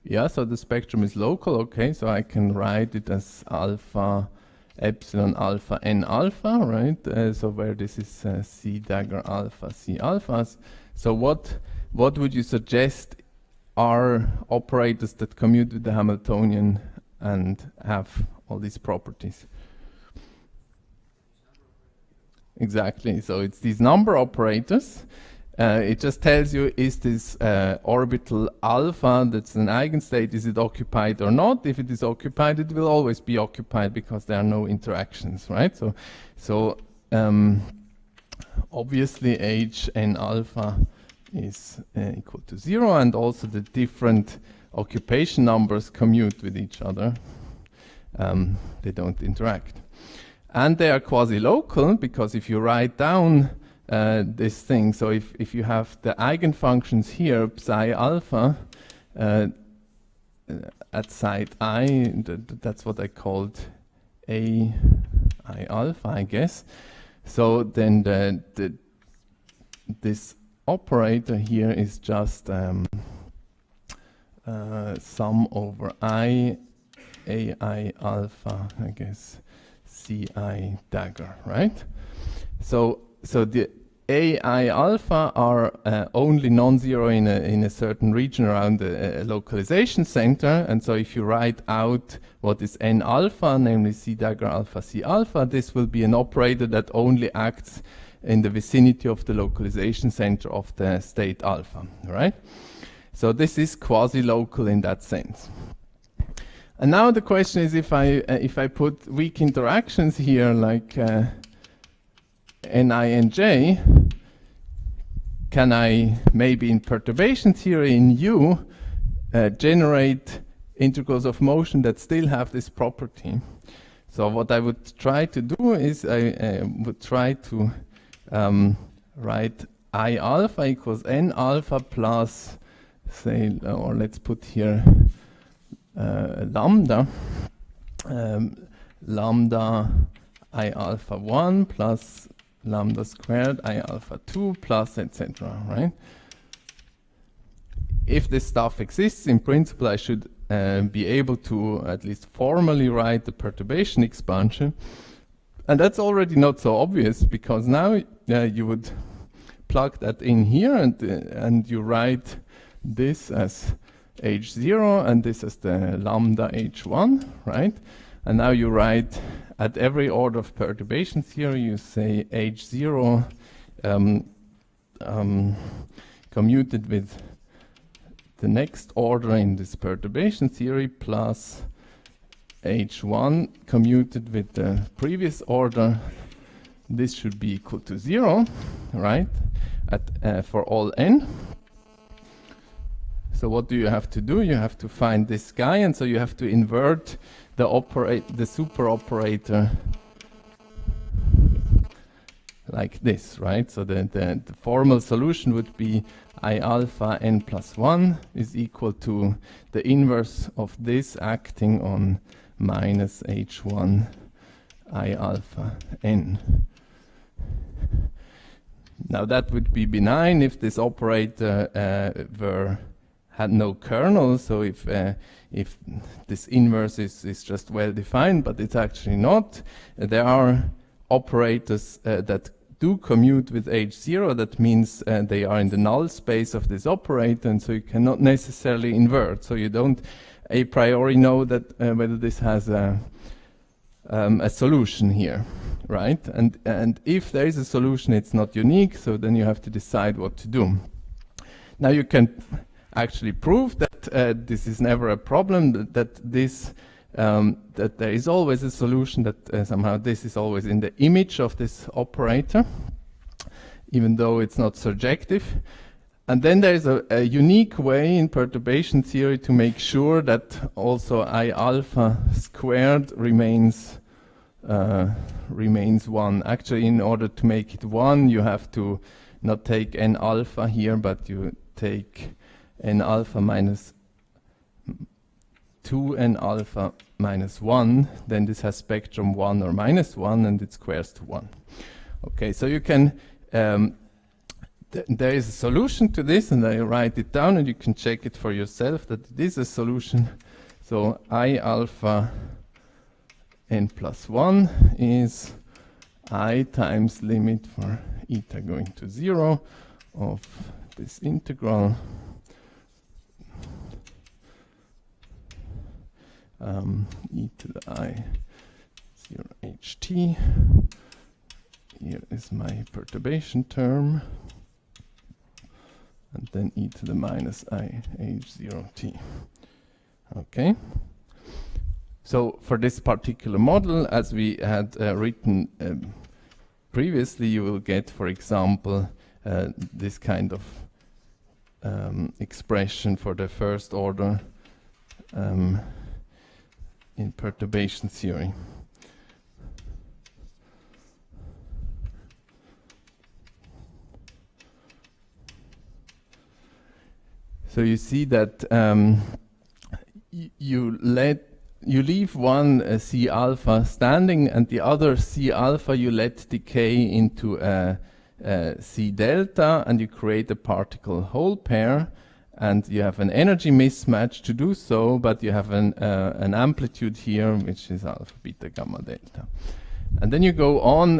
Yeah, so the spectrum is local, okay, so I can write it as alpha epsilon alpha n alpha, right? So where this is C dagger alpha, C alphas. So what would you suggest are operators that commute with the Hamiltonian and have all these properties? Exactly, so it's these number operators. It just tells you, is this orbital alpha that's an eigenstate, is it occupied or not? If it is occupied, it will always be occupied because there are no interactions, right? So obviously h n alpha is equal to 0, and also the different occupation numbers commute with each other. They don't interact. And they are quasi-local, because if you write down this thing, so if you have the eigenfunctions here, psi alpha, at site I, that's what I called A I alpha, I guess. So then this operator here is just sum over I, AI alpha, I guess, CI dagger, right? So the AI alpha are only non-zero in a certain region around a localization center, and so if you write out what is n alpha, namely C dagger alpha C alpha, this will be an operator that only acts in the vicinity of the localization center of the state alpha, right? So this is quasi-local in that sense. And now the question is, if I put weak interactions here, like Ni and J, can I maybe in perturbation theory in U generate integrals of motion that still have this property? So what I would try to do is I would try to write I alpha equals N alpha plus, say, or let's put here lambda, lambda I alpha 1 plus lambda squared I alpha 2 plus etc., right? If this stuff exists, in principle I should be able to at least formally write the perturbation expansion, and that's already not so obvious, because now you would plug that in here and you write this as h0 and this is the lambda h1, right? And now you write at every order of perturbation theory, you say h0 commuted with the next order in this perturbation theory plus h1 commuted with the previous order. This should be equal to 0, right? For all n. So what do you have to do? You have to find this guy, and so you have to invert the super operator like this, right? So the formal solution would be I alpha n plus 1 is equal to the inverse of this acting on minus h1 I alpha n. Now that would be benign if this operator had no kernel, so if this inverse is just well defined, but it's actually not. There are operators that do commute with h0, that means they are in the null space of this operator, and so you cannot necessarily invert. So you don't a priori know that whether this has a solution here, right? And if there is a solution, it's not unique, so then you have to decide what to do. Now you can actually prove that this is never a problem, that this that there is always a solution, that somehow this is always in the image of this operator, even though it's not surjective. And then there is a unique way in perturbation theory to make sure that also I alpha squared remains 1. Actually, in order to make it 1, you have to not take n alpha here, but you take n alpha minus 2n alpha minus 1. Then this has spectrum 1 or minus 1, and it squares to 1. Okay, so you can there is a solution to this, and I write it down, and you can check it for yourself that it is a solution. So I alpha n plus 1 is I times limit for eta going to 0 of this integral e to the I 0 ht. Here is my perturbation term, and then e to the minus I h0t. Okay. So for this particular model, as we had written previously, you will get, for example, this kind of expression for the first order in perturbation theory. So you see that you leave one C alpha standing, and the other C alpha you let decay into C delta, and you create a particle hole pair, and you have an energy mismatch to do so, but you have an amplitude here which is alpha beta gamma delta. And then you go on,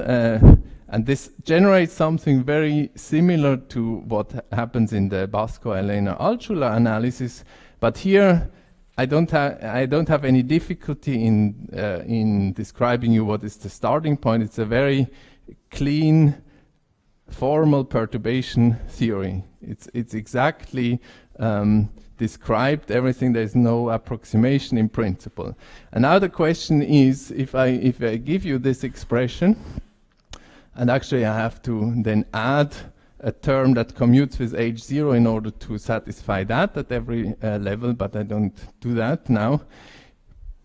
and this generates something very similar to what happens in the Pasquale-Altschuler analysis, but here I don't have any difficulty in describing you what is the starting point. It's a very clean, formal perturbation theory. It's exactly described everything. There's no approximation in principle. And now the question is, if I give you this expression, and actually I have to then add a term that commutes with h0 in order to satisfy that at every level, but I don't do that now.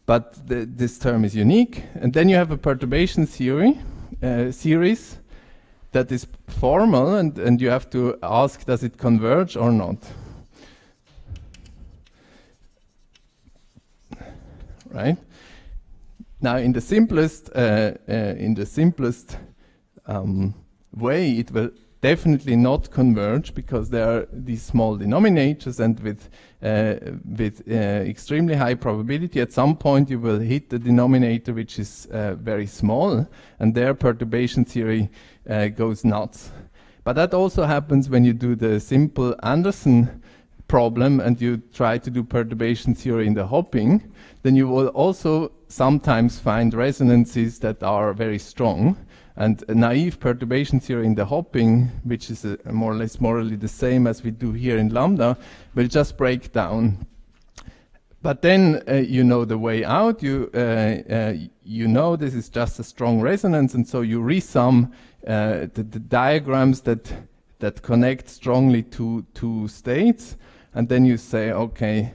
But this term is unique. And then you have a perturbation theory series that is formal, and you have to ask, does it converge or not? Right? Now, in the simplest way, it will definitely not converge, because there are these small denominators, and with extremely high probability, at some point you will hit the denominator which is very small, and there perturbation theory goes nuts. But that also happens when you do the simple Anderson problem and you try to do perturbation theory in the hopping. Then you will also sometimes find resonances that are very strong. And naive perturbation theory in the hopping, which is more or less morally the same as we do here in lambda, will just break down. But then you know the way out. You know this is just a strong resonance, and so you resum the diagrams that connect strongly to two states, and then you say, okay,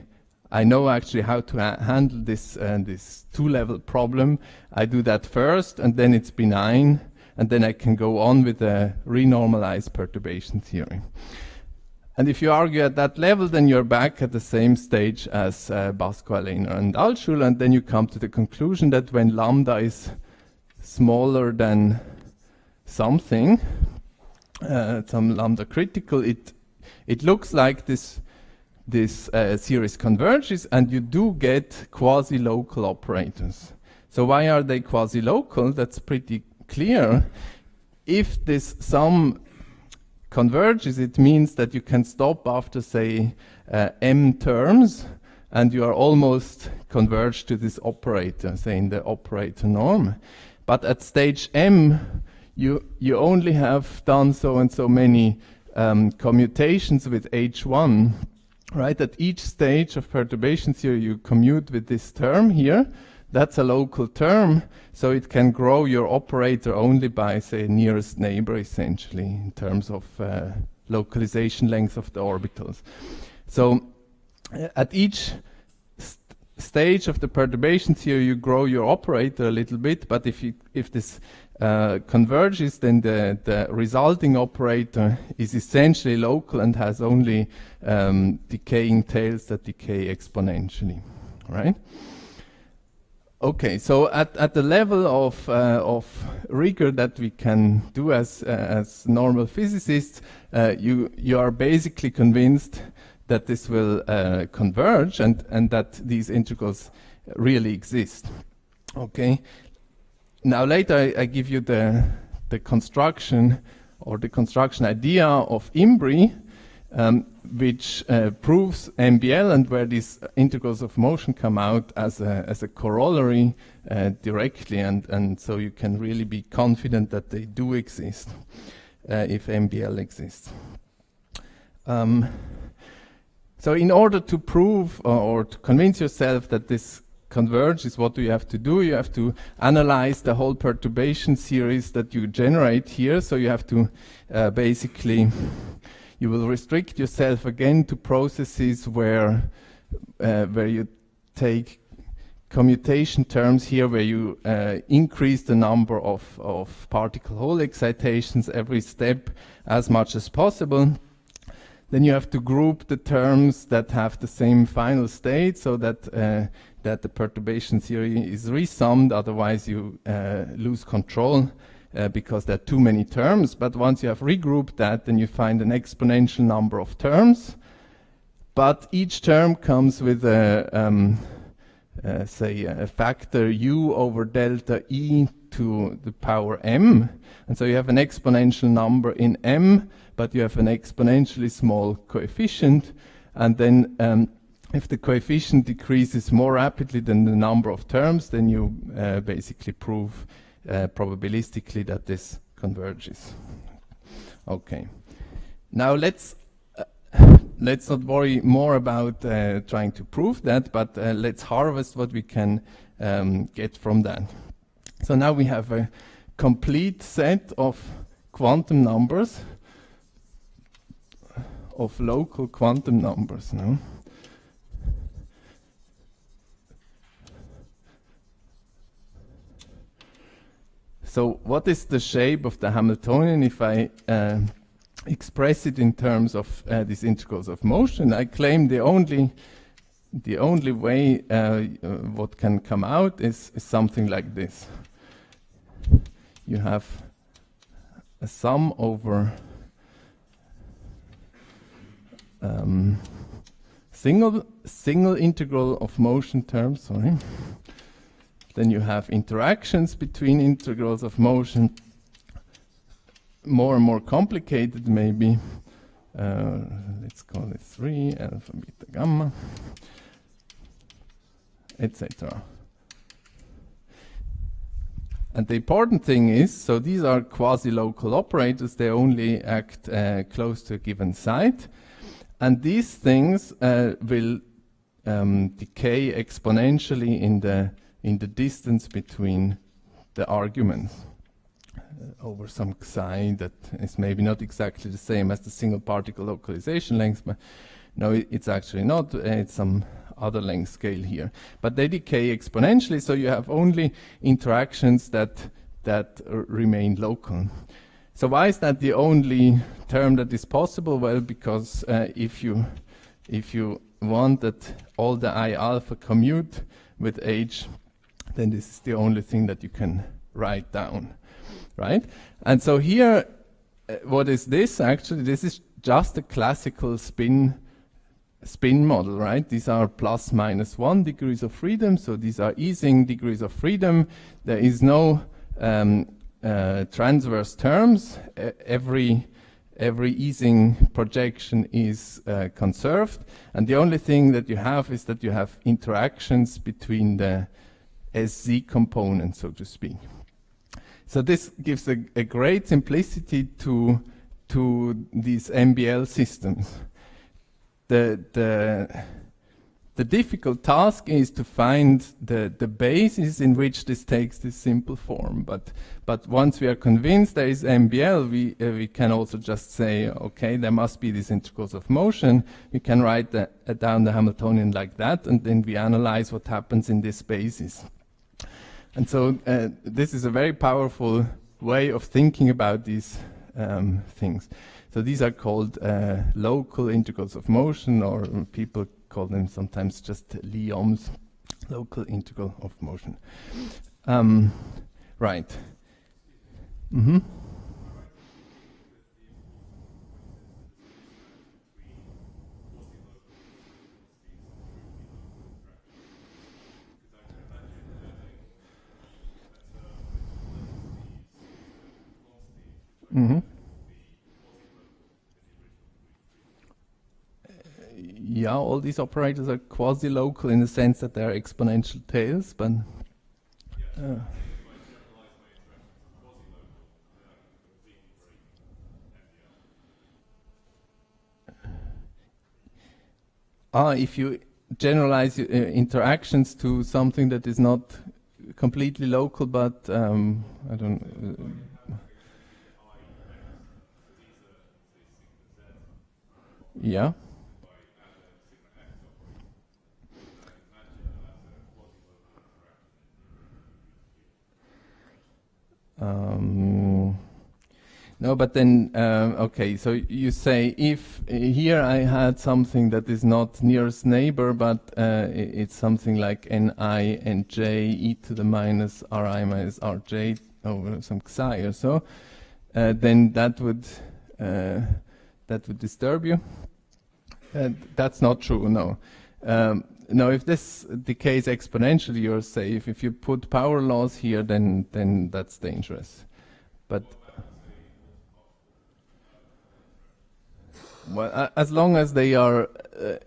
I know actually how to handle this this two-level problem. I do that first, and then it's benign, and then I can go on with a renormalized perturbation theory. And if you argue at that level, then you're back at the same stage as Pasquale and Altschuler, and then you come to the conclusion that when lambda is smaller than something, some lambda critical, it looks like this series converges, and you do get quasi-local operators. So why are they quasi-local? That's pretty clear. If this sum converges, it means that you can stop after, say, m terms, and you are almost converged to this operator, say in the operator norm. But at stage m, you only have done so and so many commutations with h1, right? At each stage of perturbation theory, you commute with this term here. That's a local term, so it can grow your operator only by, say, nearest neighbor, essentially, in terms of localization length of the orbitals. So at each stage of the perturbation theory, you grow your operator a little bit, but if this converges, then the resulting operator is essentially local and has only decaying tails that decay exponentially, right? Okay, so at the level of rigor that we can do as normal physicists, you are basically convinced that this will converge and that these integrals really exist. Okay. Now later I give you the construction or the construction idea of IMBRI, which proves MBL, and where these integrals of motion come out as a corollary directly, and so you can really be confident that they do exist if MBL exists. So in order to prove or to convince yourself that this converges, what do you have to do? You have to analyze the whole perturbation series that you generate here. So you have to basically, you will restrict yourself again to processes where you take commutation terms here, where you increase the number of particle hole excitations every step as much as possible. Then you have to group the terms that have the same final state, so that that the perturbation theory is resummed. Otherwise, you lose control because there are too many terms. But once you have regrouped that, then you find an exponential number of terms. But each term comes with say a factor u over delta e to the power m, and so you have an exponential number in m, but you have an exponentially small coefficient, and then if the coefficient decreases more rapidly than the number of terms, then you basically prove probabilistically that this converges. Okay, now let's not worry more about trying to prove that, but let's harvest what we can get from that. So now we have a complete set of quantum numbers, of local quantum numbers now. So what is the shape of the Hamiltonian if I express it in terms of these integrals of motion? I claim the only way what can come out is something like this. You have a sum over single integral of motion terms, sorry. Then you have interactions between integrals of motion, more and more complicated maybe. Let's call it 3, alpha, beta, gamma, etc. And the important thing is, so these are quasi-local operators, they only act close to a given site. And these things will decay exponentially in the distance between the arguments over some psi that is maybe not exactly the same as the single particle localization length, but no, it's actually not. It's some other length scale here. But they decay exponentially, so you have only interactions that remain local. So why is that the only term that is possible? Well, because if you want that all the I alpha commute with H, then this is the only thing that you can write down, right? And so here, what is this actually? This is just a classical spin model, right? These are plus minus 1 degrees of freedom, so these are Ising degrees of freedom. There is no transverse terms. Every Ising projection is conserved, and the only thing that you have is that you have interactions between the SZ components, so to speak. So this gives a great simplicity to these MBL systems. the difficult task is to find the basis in which this takes this simple form. But once we are convinced there is MBL, we can also just say, okay, there must be these integrals of motion. We can write down the Hamiltonian like that, and then we analyze what happens in this basis. And so this is a very powerful way of thinking about these things. So these are called local integrals of motion, or people call them sometimes just Lyom's local integral of motion. Right. Mm-hmm. Mm-hmm. Yeah, all these operators are quasi-local in the sense that they are exponential tails, but if you generalize interactions to something that is not completely local, but I don't. Yeah. No, but then, okay, so you say if here I had something that is not nearest neighbor, but it's something like ni nj e to the minus ri minus rj over some psi or so, then that would disturb you. That's not true, no. No, if this decays exponentially, you're safe. If you put power laws here, then that's dangerous. But well, as long as they are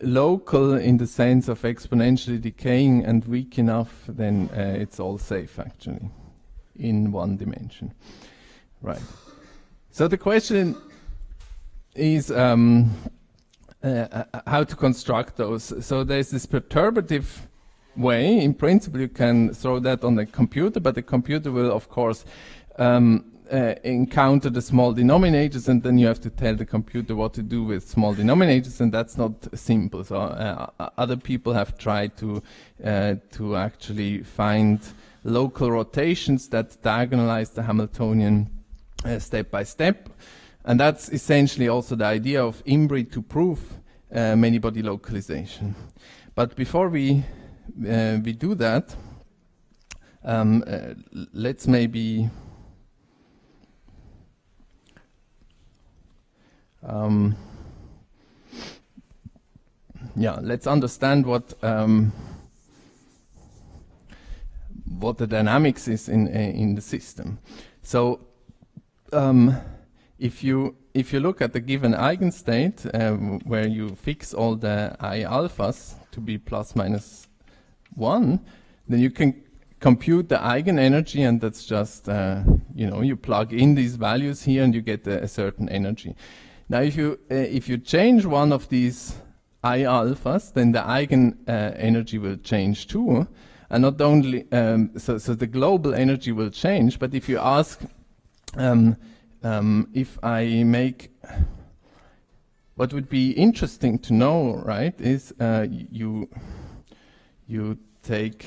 local in the sense of exponentially decaying and weak enough, then it's all safe actually in one dimension. Right. So the question is how to construct those. So there's this perturbative way. In principle, you can throw that on the computer, but the computer will, of course, encounter the small denominators, and then you have to tell the computer what to do with small denominators, and that's not simple. So other people have tried to actually find local rotations that diagonalize the Hamiltonian step by step, and that's essentially also the idea of IMBRI to prove many-body localization. But before we do that, let's maybe let's understand what the dynamics is in the system. So if you look at the given eigenstate where you fix all the I alphas to be plus minus 1, then you can compute the eigenenergy, and that's just you plug in these values here and you get a certain energy. Now if you change one of these I alphas, then the eigenenergy will change too, and not only so the global energy will change, but if you ask if I make, what would be interesting to know, right, is you take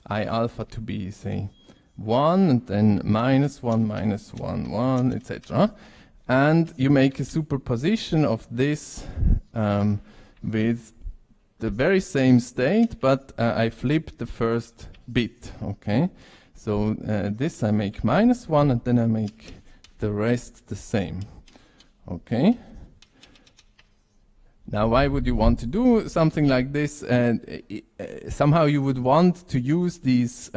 I alpha to be, say, 1, and then minus 1, 1, etc. And you make a superposition of this with the very same state, but I flip the first bit, okay? So this I make minus 1, and then I make the rest the same, okay? Now, why would you want to do something like this? Somehow you would want to use these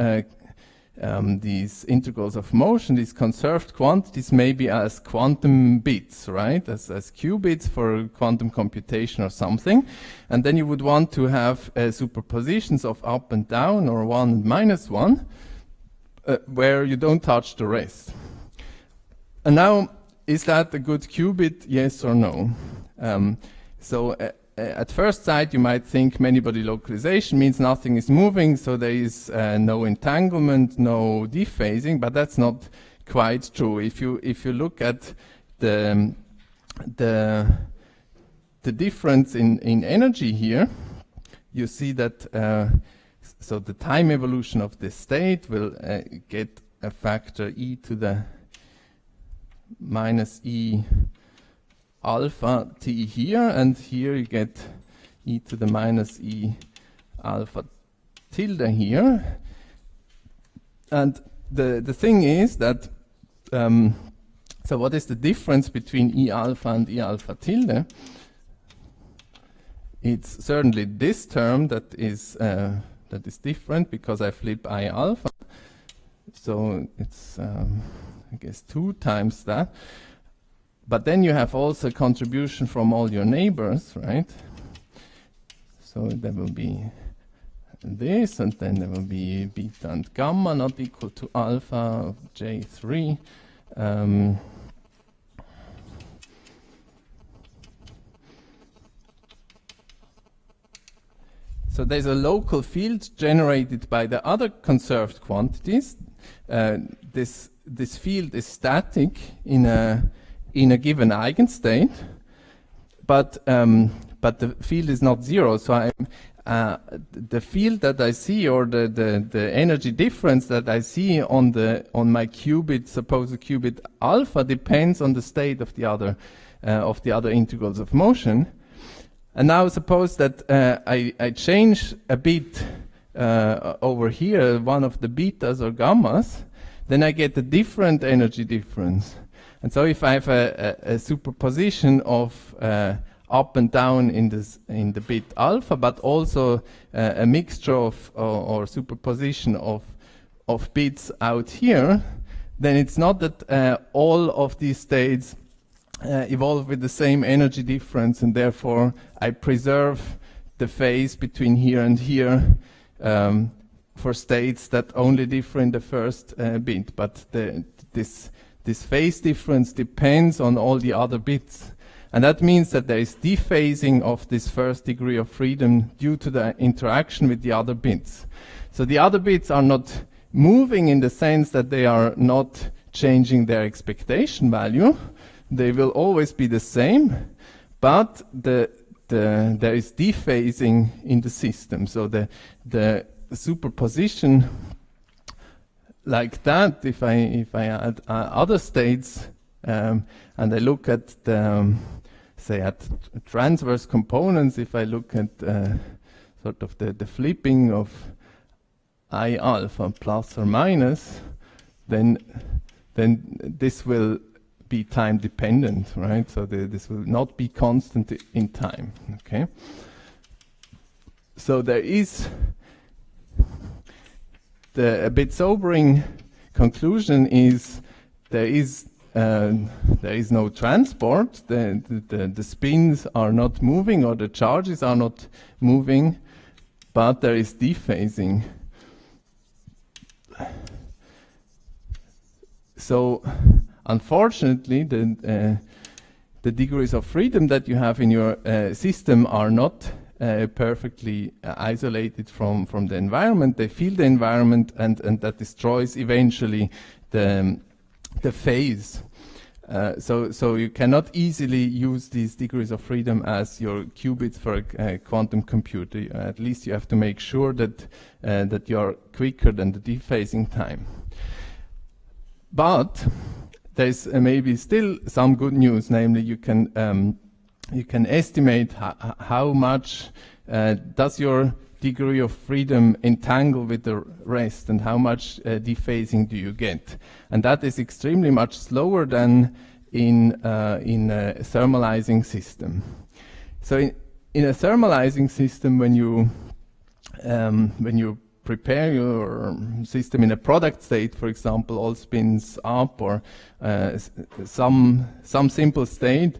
integrals of motion, these conserved quantities, maybe as quantum bits, right? As qubits for quantum computation or something. And then you would want to have superpositions of up and down, or 1 and minus 1, where you don't touch the rest. And now, is that a good qubit, yes or no? So at first sight, you might think many-body localization means nothing is moving, so there is no entanglement, no dephasing, but that's not quite true. If you look at the difference in energy here, you see that so the time evolution of this state will get a factor e to the minus e alpha t here, and here you get e to the minus e alpha tilde here. And the thing is that so what is the difference between e alpha and e alpha tilde? It's certainly this term that is different, because I flip I alpha, so it's I guess 2 times that. But then you have also a contribution from all your neighbors, right? So there will be this, and then there will be beta and gamma not equal to alpha of J3. So there's a local field generated by the other conserved quantities. This field is static in a given eigenstate, but the field is not zero. So the field that I see, or the energy difference that I see on my qubit, supposed qubit alpha, depends on the state of the other integrals of motion. And now suppose that I change a bit over here, one of the betas or gammas, then I get a different energy difference. And so if I have a superposition of up and down in the bit alpha, but also a mixture of or superposition of bits out here, then it's not that all of these states evolve with the same energy difference, and therefore I preserve the phase between here and here for states that only differ in the first bit. But this phase difference depends on all the other bits. And that means that there is dephasing of this first degree of freedom due to the interaction with the other bits. So the other bits are not moving in the sense that they are not changing their expectation value. They will always be the same, but there is dephasing in the system. So the superposition like that, if I add other states and I look at the say at transverse components, if I look at sort of the flipping of I alpha plus or minus, then this will be time dependent, right? So this will not be constant in time. Okay. So there is a bit sobering conclusion is there is no transport. The spins are not moving, or the charges are not moving, but there is dephasing. So unfortunately, the degrees of freedom that you have in your system are not perfectly isolated from the environment. They feel the environment, and that destroys eventually the phase. So you cannot easily use these degrees of freedom as your qubits for a quantum computer. At least you have to make sure that you are quicker than the dephasing time. But there's maybe still some good news, namely you can estimate how much does your degree of freedom entangle with the rest, and how much dephasing do you get. And that is extremely much slower than in a thermalizing system. So in a thermalizing system, when you prepare your system in a product state, for example, all spins up, or some simple state,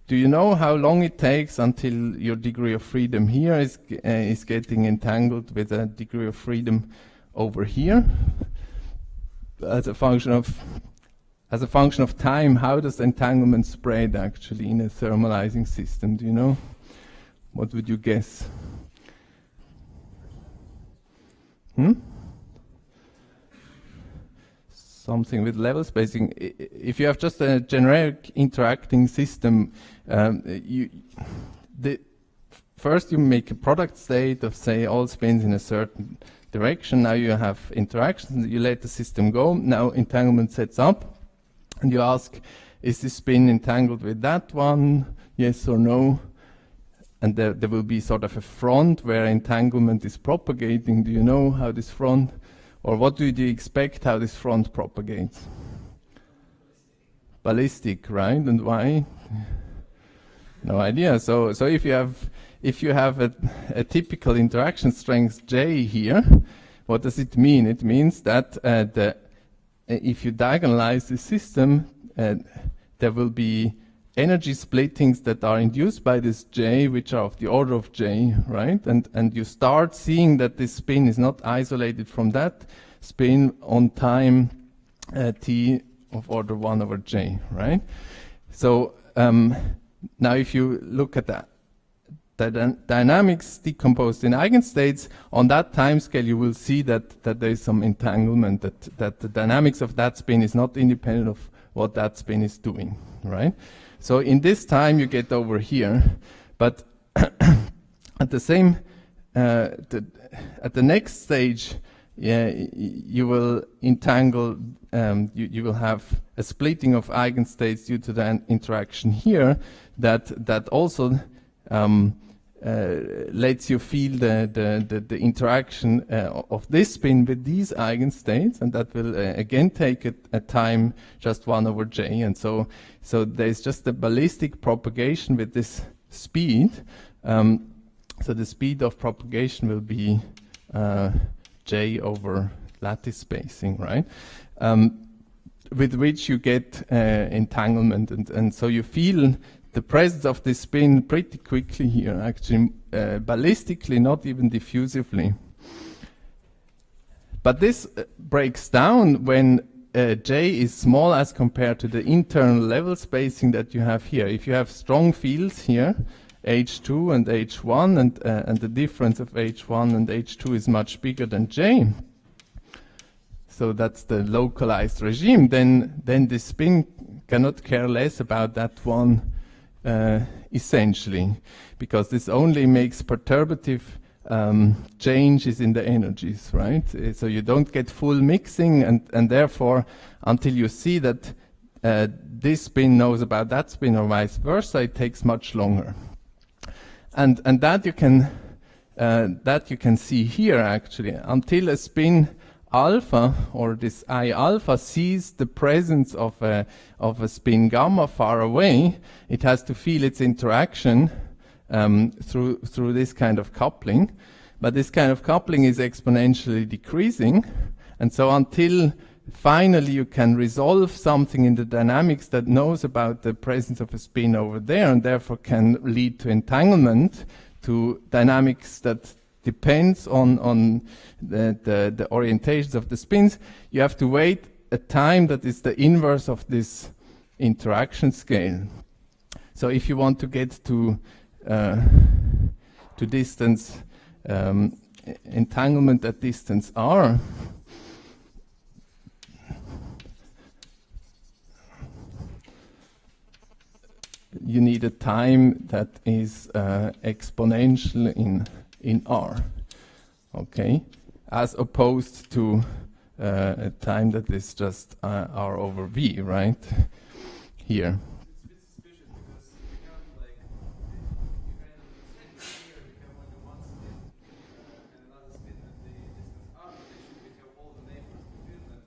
do you know how long it takes until your degree of freedom here is getting entangled with a degree of freedom over here as a function of as a function of time, how does entanglement spread actually in a thermalizing system? Do you know? What would you guess? Something with level spacing. If you have just a generic interacting system, first you make a product state of, say, all spins in a certain direction. Now you have interactions, you let the system go. Now entanglement sets up, and you ask, is this spin entangled with that one? Yes or no? And there will be sort of a front where entanglement is propagating. Do you know how this front, or what do you expect how this front propagates? Ballistic, right? And why? No idea. So if you have a typical interaction strength J here, what does it mean? It means that if you diagonalize the system, there will be energy splittings that are induced by this J, which are of the order of J, right? And you start seeing that this spin is not isolated from that spin on time t of order 1 over J, right? So now if you look at that, the dynamics decomposed in eigenstates, on that time scale you will see that there is some entanglement, that the dynamics of that spin is not independent of what that spin is doing, right? So in this time you get over here, but at the same, at the next stage, you will entangle, you will have a splitting of eigenstates due to the interaction here that also lets you feel the interaction of this spin with these eigenstates, and that will again take a time just 1 over J, and so there's just a ballistic propagation with this speed. So the speed of propagation will be J over lattice spacing, right? With which you get entanglement, and so you feel the presence of this spin pretty quickly here, actually ballistically, not even diffusively. But this breaks down when J is small as compared to the internal level spacing that you have here. If you have strong fields here, H2 and H1, and the difference of H1 and H2 is much bigger than J, so that's the localized regime, then the spin cannot care less about that one essentially, because this only makes perturbative changes in the energies, right? So you don't get full mixing, and therefore, until you see that this spin knows about that spin or vice versa, it takes much longer. And that you can see here actually, until a spin alpha, or this I alpha, sees the presence of a spin gamma far away, it has to feel its interaction through this kind of coupling. But this kind of coupling is exponentially decreasing, and so until finally you can resolve something in the dynamics that knows about the presence of a spin over there, and therefore can lead to entanglement, to dynamics that depends on the orientations of the spins, you have to wait a time that is the inverse of this interaction scale. So if you want to get to distance entanglement at distance r, you need a time that is exponential in r, okay, as opposed to a time that is just r over v, right? Here. It's a bit suspicious because you have like you kind of here we have only one spin and another spin at the distance r, but they should we have all the neighbors between them.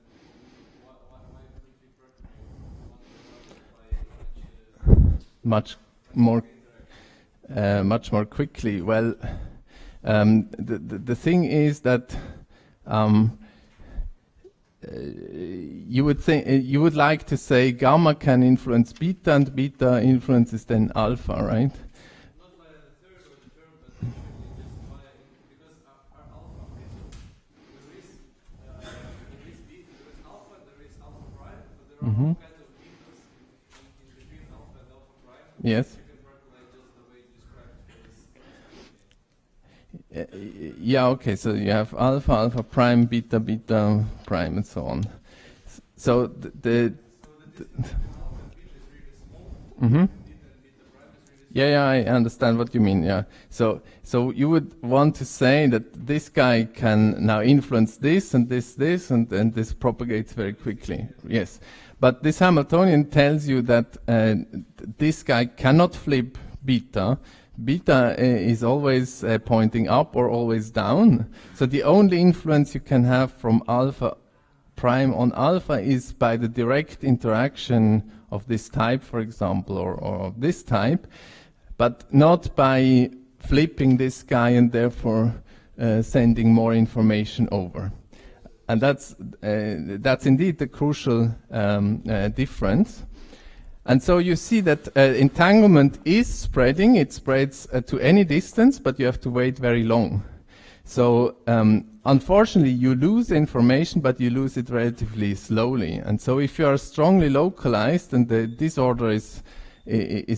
Why couldn't we propagate one by much more quickly? Well, the thing is that you would like to say gamma can influence beta, and beta influences then alpha, right? not by the third or the term, but simply just by because our alpha there is beta, there is alpha prime, but there are all kinds of Yes. You can percolate just the way you described this. Yeah, okay, so you have alpha, alpha prime, beta, beta prime, and so on. So Mhm. Yeah, I understand what you mean. Yeah. So you would want to say that this guy can now influence this and this, and this propagates very quickly. Yes. But this Hamiltonian tells you that this guy cannot flip beta. Beta is always pointing up or always down. So the only influence you can have from alpha prime on alpha is by the direct interaction of this type, for example, or of this type, but not by flipping this guy and therefore sending more information over. And that's indeed the crucial difference. And so you see that entanglement is spreading. It spreads to any distance, but you have to wait very long. So unfortunately, you lose information, but you lose it relatively slowly. And so if you are strongly localized and the disorder is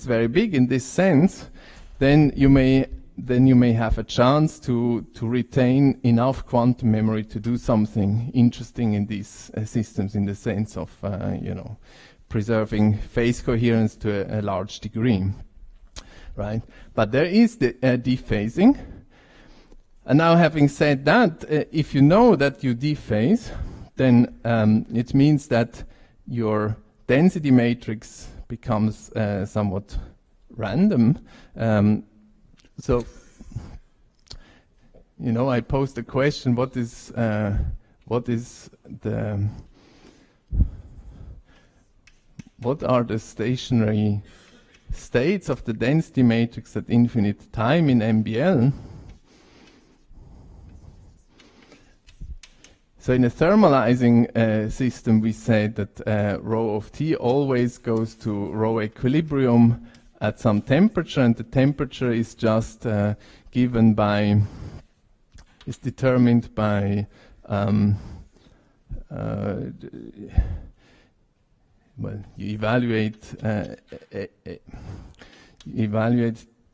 very big in this sense, then you may have a chance to retain enough quantum memory to do something interesting in these systems, in the sense of preserving phase coherence to a large degree, right? But there is the dephasing. And now, having said that, if you know that you dephase, then it means that your density matrix becomes somewhat random. So, I posed the question: what is what are the stationary states of the density matrix at infinite time in MBL? So in a thermalizing system, we say that rho of T always goes to rho equilibrium at some temperature, and the temperature is just determined by you evaluate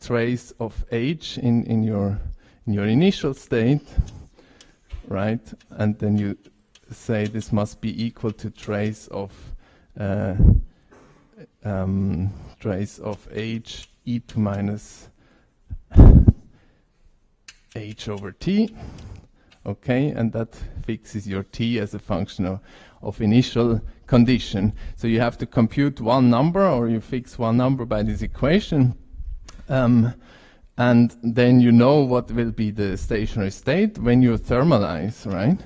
trace of H in your initial state, right? And then you say this must be equal to trace of H e to minus H over T. Okay, and that fixes your T as a function of initial condition. So you have to compute one number, or you fix one number by this equation, and then you know what will be the stationary state when you thermalize, right?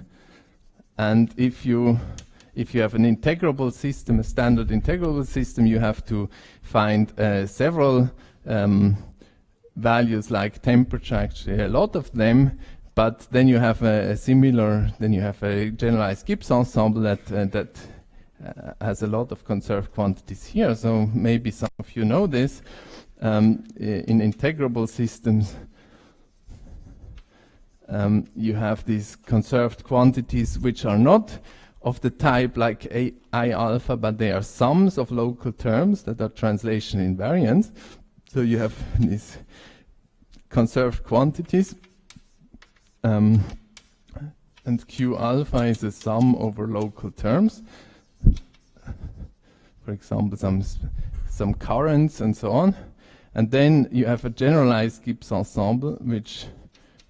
And if you have an integrable system, a standard integrable system, you have to find several values like temperature, actually a lot of them, but then you have a generalized Gibbs ensemble that has a lot of conserved quantities here. So maybe some of you know this. In integrable systems, you have these conserved quantities which are not of the type like I alpha, but they are sums of local terms that are translation invariant. So you have these conserved quantities, and Q alpha is a sum over local terms. For example, some currents and so on. And then you have a generalized Gibbs ensemble, which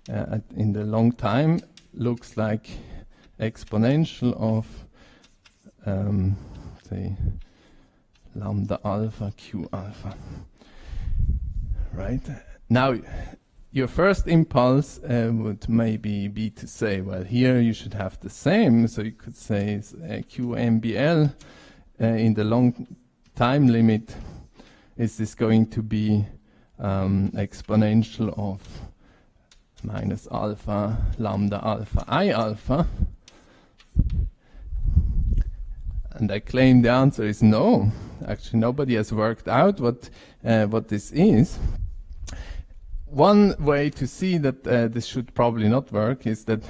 in the long time looks like exponential of, say, lambda alpha Q alpha. Right? Now, your first impulse would maybe be to say, well, here you should have the same. So you could say Q MBL in the long time limit. Is this going to be exponential of minus alpha lambda alpha I alpha? And I claim the answer is no. Actually, nobody has worked out what this is. One way to see that this should probably not work is that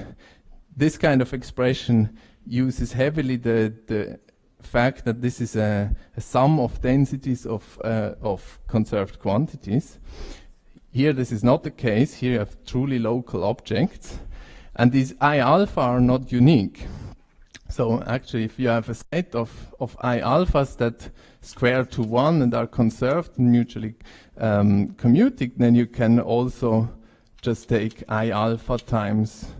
this kind of expression uses heavily the fact that this is a sum of densities of conserved quantities. Here this is not the case. Here you have truly local objects, and these I alpha are not unique. So actually, if you have a set of I alphas that square to 1 and are conserved and mutually commuting, then you can also just take I alpha times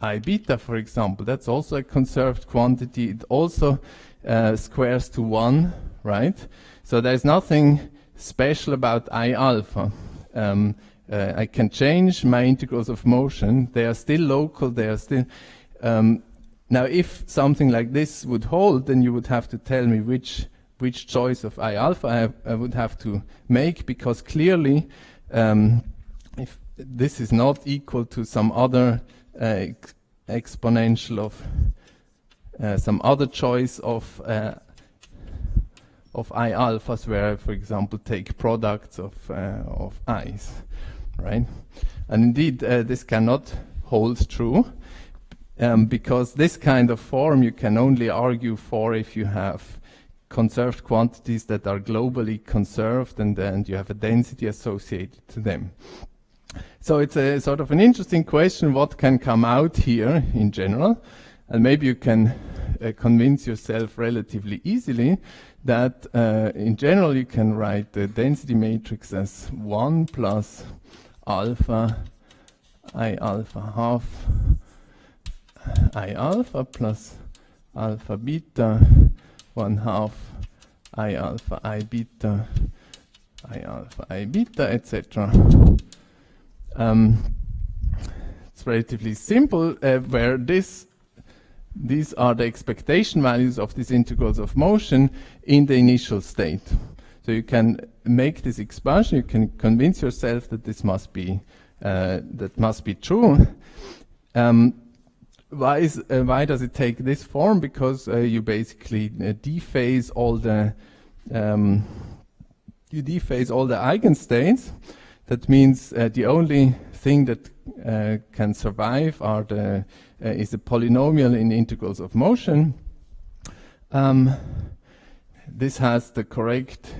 I beta, for example. That's also a conserved quantity. It also squares to 1, right? So there's nothing special about I alpha. I can change my integrals of motion. They are still local. They are still... now, if something like this would hold, then you would have to tell me which choice of I alpha I would have to make, because clearly, if this is not equal to some other exponential of some other choice of I alphas, where I, for example, take products of i's, right? And indeed, this cannot hold true. Because this kind of form you can only argue for if you have conserved quantities that are globally conserved, and you have a density associated to them. So it's a sort of an interesting question, what can come out here in general, and maybe you can convince yourself relatively easily that in general you can write the density matrix as 1 plus alpha I alpha half I alpha plus alpha beta 1 half I alpha I beta I alpha I beta, etc. It's relatively simple, where these are the expectation values of these integrals of motion in the initial state. So you can make this expansion, you can convince yourself that this must be true. Why does it take this form? Because you basically dephase all the eigenstates. That means the only thing that can survive is a polynomial in integrals of motion. This has the correct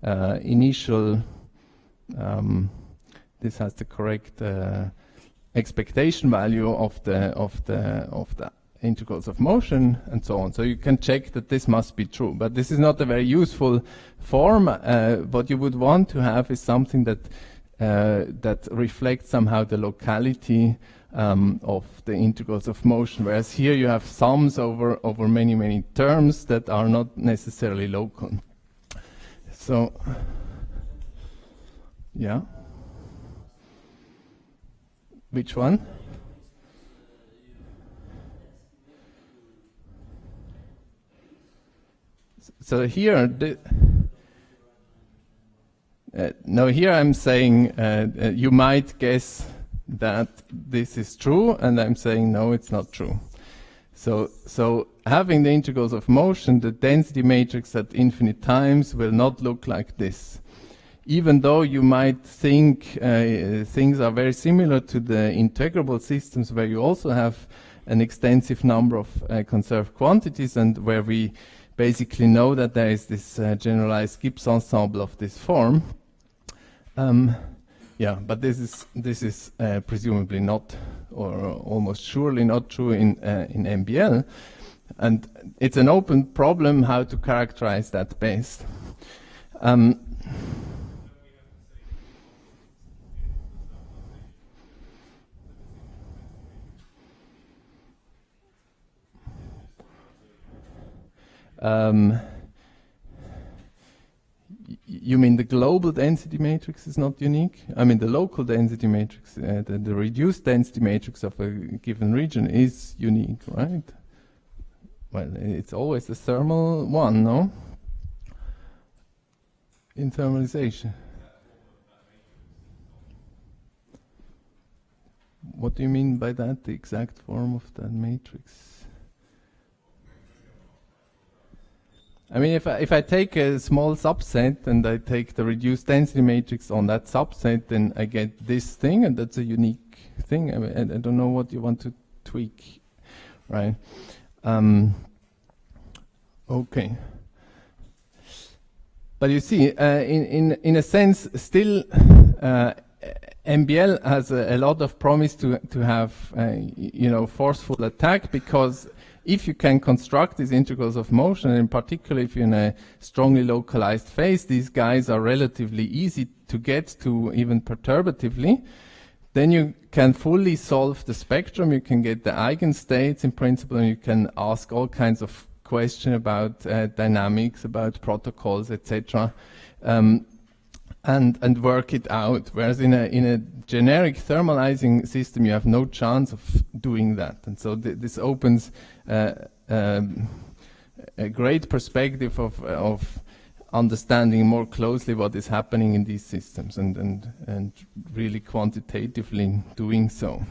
initial. This has the correct expectation value of the integrals of motion, and so on. So you can check that this must be true. But this is not a very useful form. What you would want to have is something that reflects somehow the locality of the integrals of motion, whereas here you have sums over many terms that are not necessarily local. So, yeah. Which one? So here, no, here I'm saying you might guess that this is true, and I'm saying no, it's not true. So having the integrals of motion, the density matrix at infinite times will not look like this. Even though you might think things are very similar to the integrable systems, where you also have an extensive number of conserved quantities, and where we basically know that there is this generalized Gibbs ensemble of this form. Yeah, but this is presumably not, or almost surely not true in MBL, and it's an open problem how to characterize that best. You mean the global density matrix is not unique? I mean the local density matrix, the reduced density matrix of a given region is unique, right? Well, it's always the thermal one, no? In thermalization. What do you mean by that, the exact form of that matrix? I mean, if I take a small subset and I take the reduced density matrix on that subset, then I get this thing, and that's a unique thing. I mean, I don't know what you want to tweak, right? Okay. But you see, in a sense, still MBL has a lot of promise to have, forceful attack, because if you can construct these integrals of motion, and in particular if you're in a strongly localized phase, these guys are relatively easy to get to, even perturbatively, then you can fully solve the spectrum, you can get the eigenstates in principle, and you can ask all kinds of questions about dynamics, about protocols, etc. And work it out. Whereas in a generic thermalizing system, you have no chance of doing that. And so this opens a great perspective of understanding more closely what is happening in these systems, and really quantitatively doing so.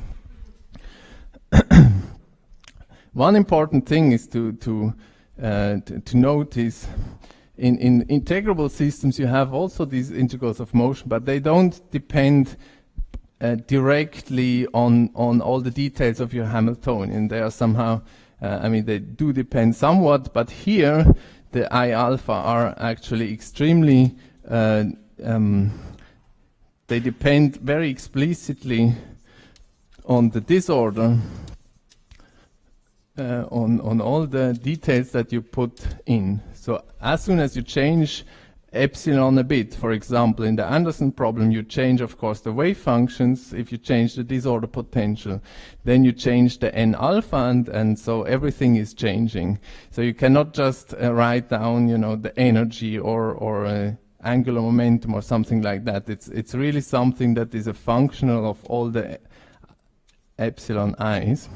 One important thing is to notice. In integrable systems, you have also these integrals of motion, but they don't depend directly on all the details of your Hamiltonian. They are somehow, they do depend somewhat, but here the I alpha are actually extremely, they depend very explicitly on the disorder, on all the details that you put in. So as soon as you change epsilon a bit, for example, in the Anderson problem, you change, of course, the wave functions. If you change the disorder potential, then you change the n alpha, and so everything is changing. So you cannot just write down, the energy or angular momentum or something like that. It's really something that is a functional of all the epsilon i's,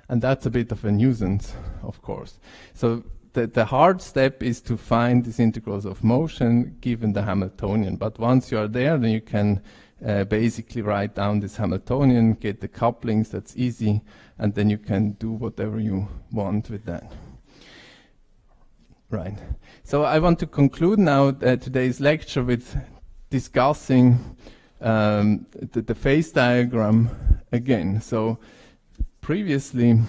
and that's a bit of a nuisance, of course. So the hard step is to find these integrals of motion given the Hamiltonian. But once you are there, then you can basically write down this Hamiltonian, get the couplings, that's easy, and then you can do whatever you want with that. Right. So I want to conclude now today's lecture with discussing the phase diagram again. So previously,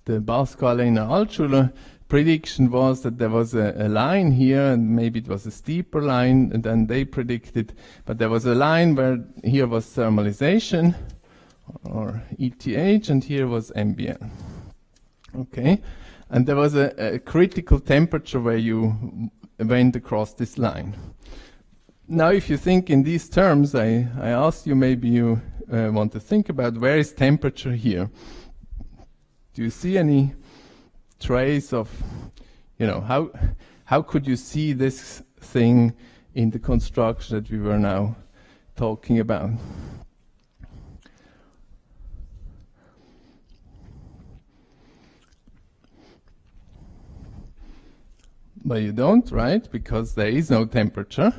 the Pasquale and Altschuler prediction was that there was a line here, and maybe it was a steeper line, and then they predicted, but there was a line where here was thermalization, or ETH, and here was MBL. Okay, and there was a critical temperature where you went across this line. Now, if you think in these terms, I ask you, maybe you want to think about where is temperature here. Do you see any trace of, how could you see this thing in the construction that we were now talking about? But you don't, right? Because there is no temperature.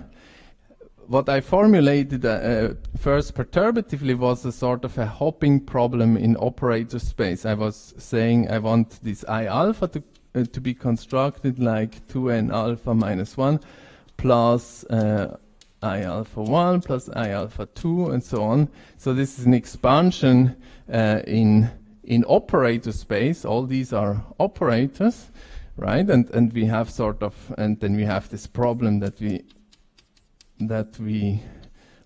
What I formulated first perturbatively was a sort of a hopping problem in operator space. I was saying I want this I alpha to be constructed like 2n alpha minus 1 plus I alpha 1 plus I alpha 2 and so on. So this is an expansion in operator space. All these are operators, right? And we have and then we have this problem that we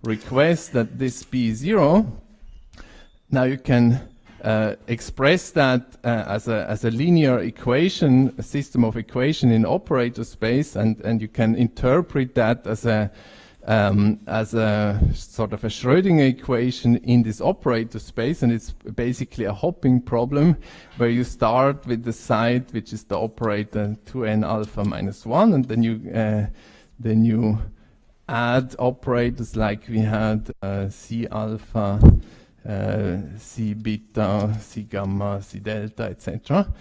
request that this be 0. Now you can express that as a linear equation, a system of equation in operator space, and you can interpret that as a sort of a Schrödinger equation in this operator space, and it's basically a hopping problem where you start with the side which is the operator 2n alpha minus 1, and then you add operators like we had C alpha, C beta, C gamma, C delta, etc.,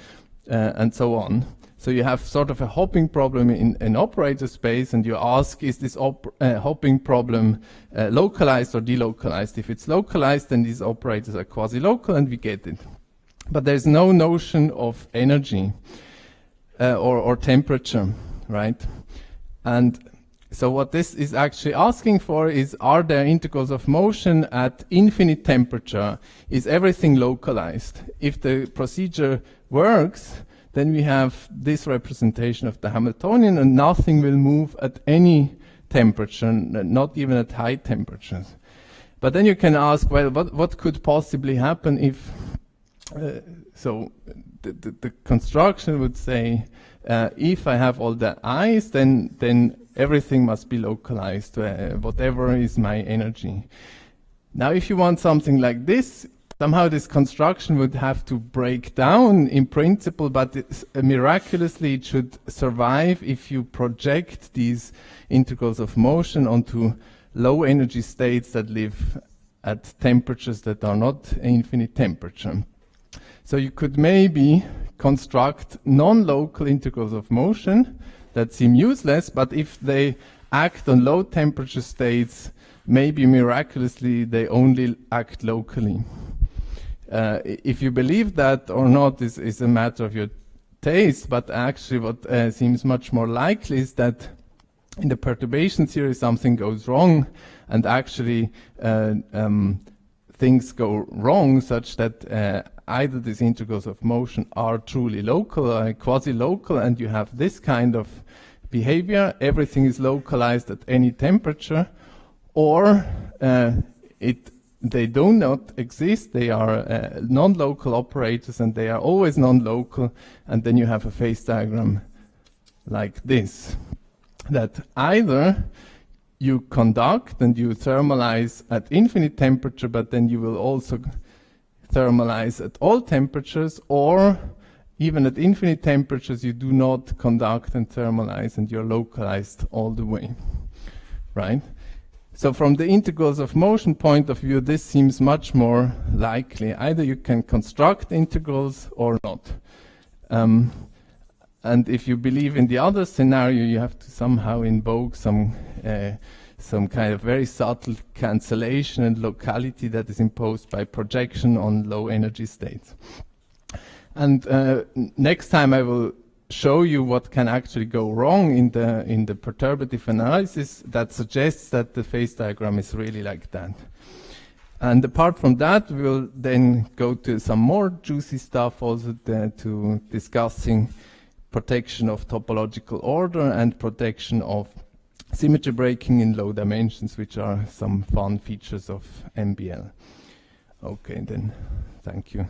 and so on. So you have sort of a hopping problem in operator space, and you ask, is this hopping problem localized or delocalized? If it's localized, then these operators are quasi-local, and we get it. But there's no notion of energy or temperature, right? And so what this is actually asking for is, are there integrals of motion at infinite temperature? Is everything localized? If the procedure works, then we have this representation of the Hamiltonian, and nothing will move at any temperature, not even at high temperatures. But then you can ask, well, what could possibly happen if, so the construction would say, if I have all the i's, then everything must be localized, whatever is my energy. Now, if you want something like this, somehow this construction would have to break down in principle, but miraculously it should survive if you project these integrals of motion onto low energy states that live at temperatures that are not infinite temperature. So you could maybe construct non-local integrals of motion that seem useless, but if they act on low temperature states, maybe miraculously they only act locally. If you believe that or not is a matter of your taste, but actually what seems much more likely is that in the perturbation theory something goes wrong, and actually things go wrong such that either these integrals of motion are truly local or quasi-local, and you have this kind of behavior, everything is localized at any temperature, or they do not exist, they are non-local operators and they are always non-local, and then you have a phase diagram like this, that either you conduct and you thermalize at infinite temperature, but then you will also thermalize at all temperatures, or even at infinite temperatures you do not conduct and thermalize and you're localized all the way, right? So from the integrals of motion point of view, this seems much more likely. Either you can construct integrals or not. And if you believe in the other scenario, you have to somehow invoke some kind of very subtle cancellation and locality that is imposed by projection on low energy states. And next time I will show you what can actually go wrong in the perturbative analysis that suggests that the phase diagram is really like that. And apart from that, we will then go to some more juicy stuff, also to discussing protection of topological order and protection of symmetry breaking in low dimensions, which are some fun features of MBL. Okay, then, thank you.